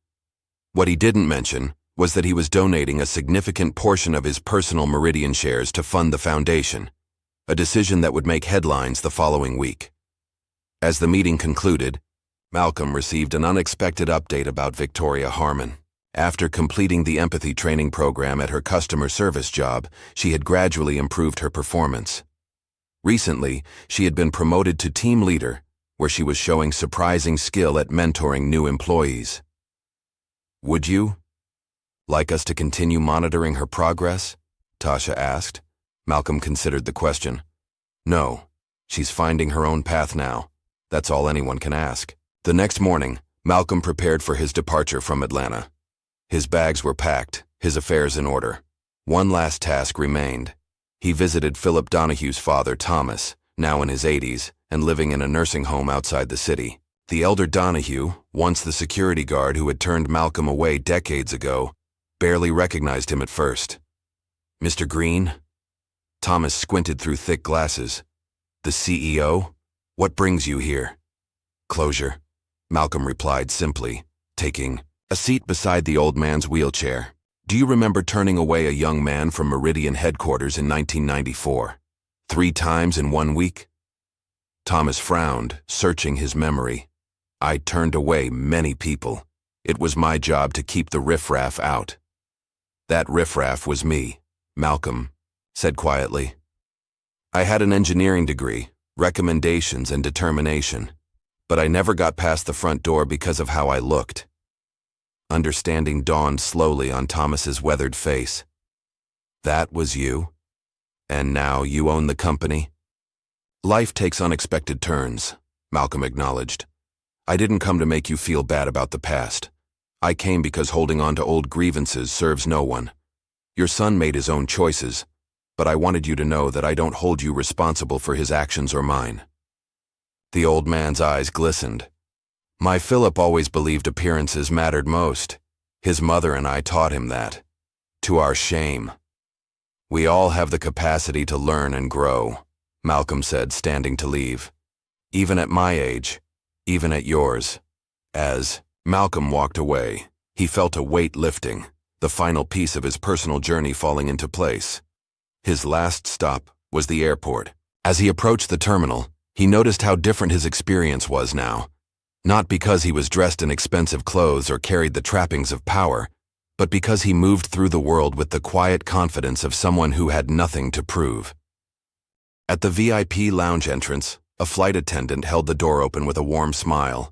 What he didn't mention was that he was donating a significant portion of his personal Meridian shares to fund the foundation, a decision that would make headlines the following week. As the meeting concluded, Malcolm received an unexpected update about Victoria Harmon. After completing the empathy training program at her customer service job, she had gradually improved her performance. Recently, she had been promoted to team leader, where she was showing surprising skill at mentoring new employees. Would you like us to continue monitoring her progress? Tasha asked. Malcolm considered the question. No, she's finding her own path now. That's all anyone can ask. The next morning, Malcolm prepared for his departure from Atlanta. His bags were packed, his affairs in order. One last task remained. He visited Philip Donahue's father, Thomas, now in his 80s, and living in a nursing home outside the city. The elder Donahue, once the security guard who had turned Malcolm away decades ago, barely recognized him at first. Mr. Green? Thomas squinted through thick glasses. The CEO? What brings you here? Closure, Malcolm replied simply, taking a seat beside the old man's wheelchair. Do you remember turning away a young man from Meridian headquarters in 1994? 3 times in 1 week? Thomas frowned, searching his memory. I turned away many people. It was my job to keep the riffraff out. That riffraff was me, Malcolm said quietly. I had an engineering degree, recommendations and determination, but I never got past the front door because of how I looked. Understanding dawned slowly on Thomas's weathered face. That was you? And now you own the company? Life takes unexpected turns, Malcolm acknowledged. I didn't come to make you feel bad about the past. I came because holding on to old grievances serves no one. Your son made his own choices, but I wanted you to know that I don't hold you responsible for his actions or mine. The old man's eyes glistened. My Philip always believed appearances mattered most. His mother and I taught him that. To our shame. We all have the capacity to learn and grow, Malcolm said, standing to leave. Even at my age, even at yours. As Malcolm walked away, he felt a weight lifting, the final piece of his personal journey falling into place. His last stop was the airport. As he approached the terminal, he noticed how different his experience was now. Not because he was dressed in expensive clothes or carried the trappings of power, but because he moved through the world with the quiet confidence of someone who had nothing to prove. At the VIP lounge entrance, a flight attendant held the door open with a warm smile.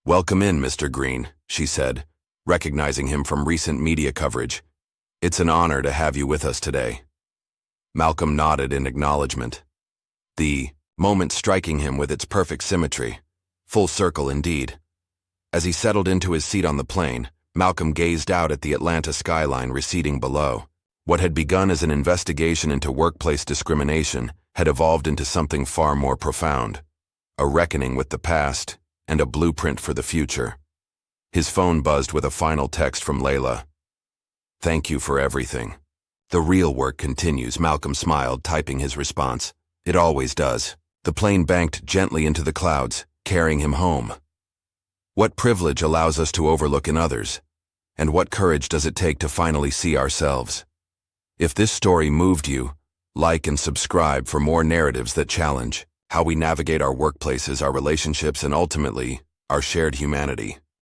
"Welcome in, Mr. Green," she said, recognizing him from recent media coverage. "It's an honor to have you with us today." Malcolm nodded in acknowledgement, the moment striking him with its perfect symmetry. Full circle indeed. As he settled into his seat on the plane, Malcolm gazed out at the Atlanta skyline receding below. What had begun as an investigation into workplace discrimination had evolved into something far more profound, a reckoning with the past and a blueprint for the future. His phone buzzed with a final text from Layla. "Thank you for everything. The real work continues," Malcolm smiled, typing his response. "It always does." The plane banked gently into the clouds, carrying him home. What privilege allows us to overlook in others? And what courage does it take to finally see ourselves? If this story moved you, like and subscribe for more narratives that challenge how we navigate our workplaces, our relationships, and ultimately, our shared humanity.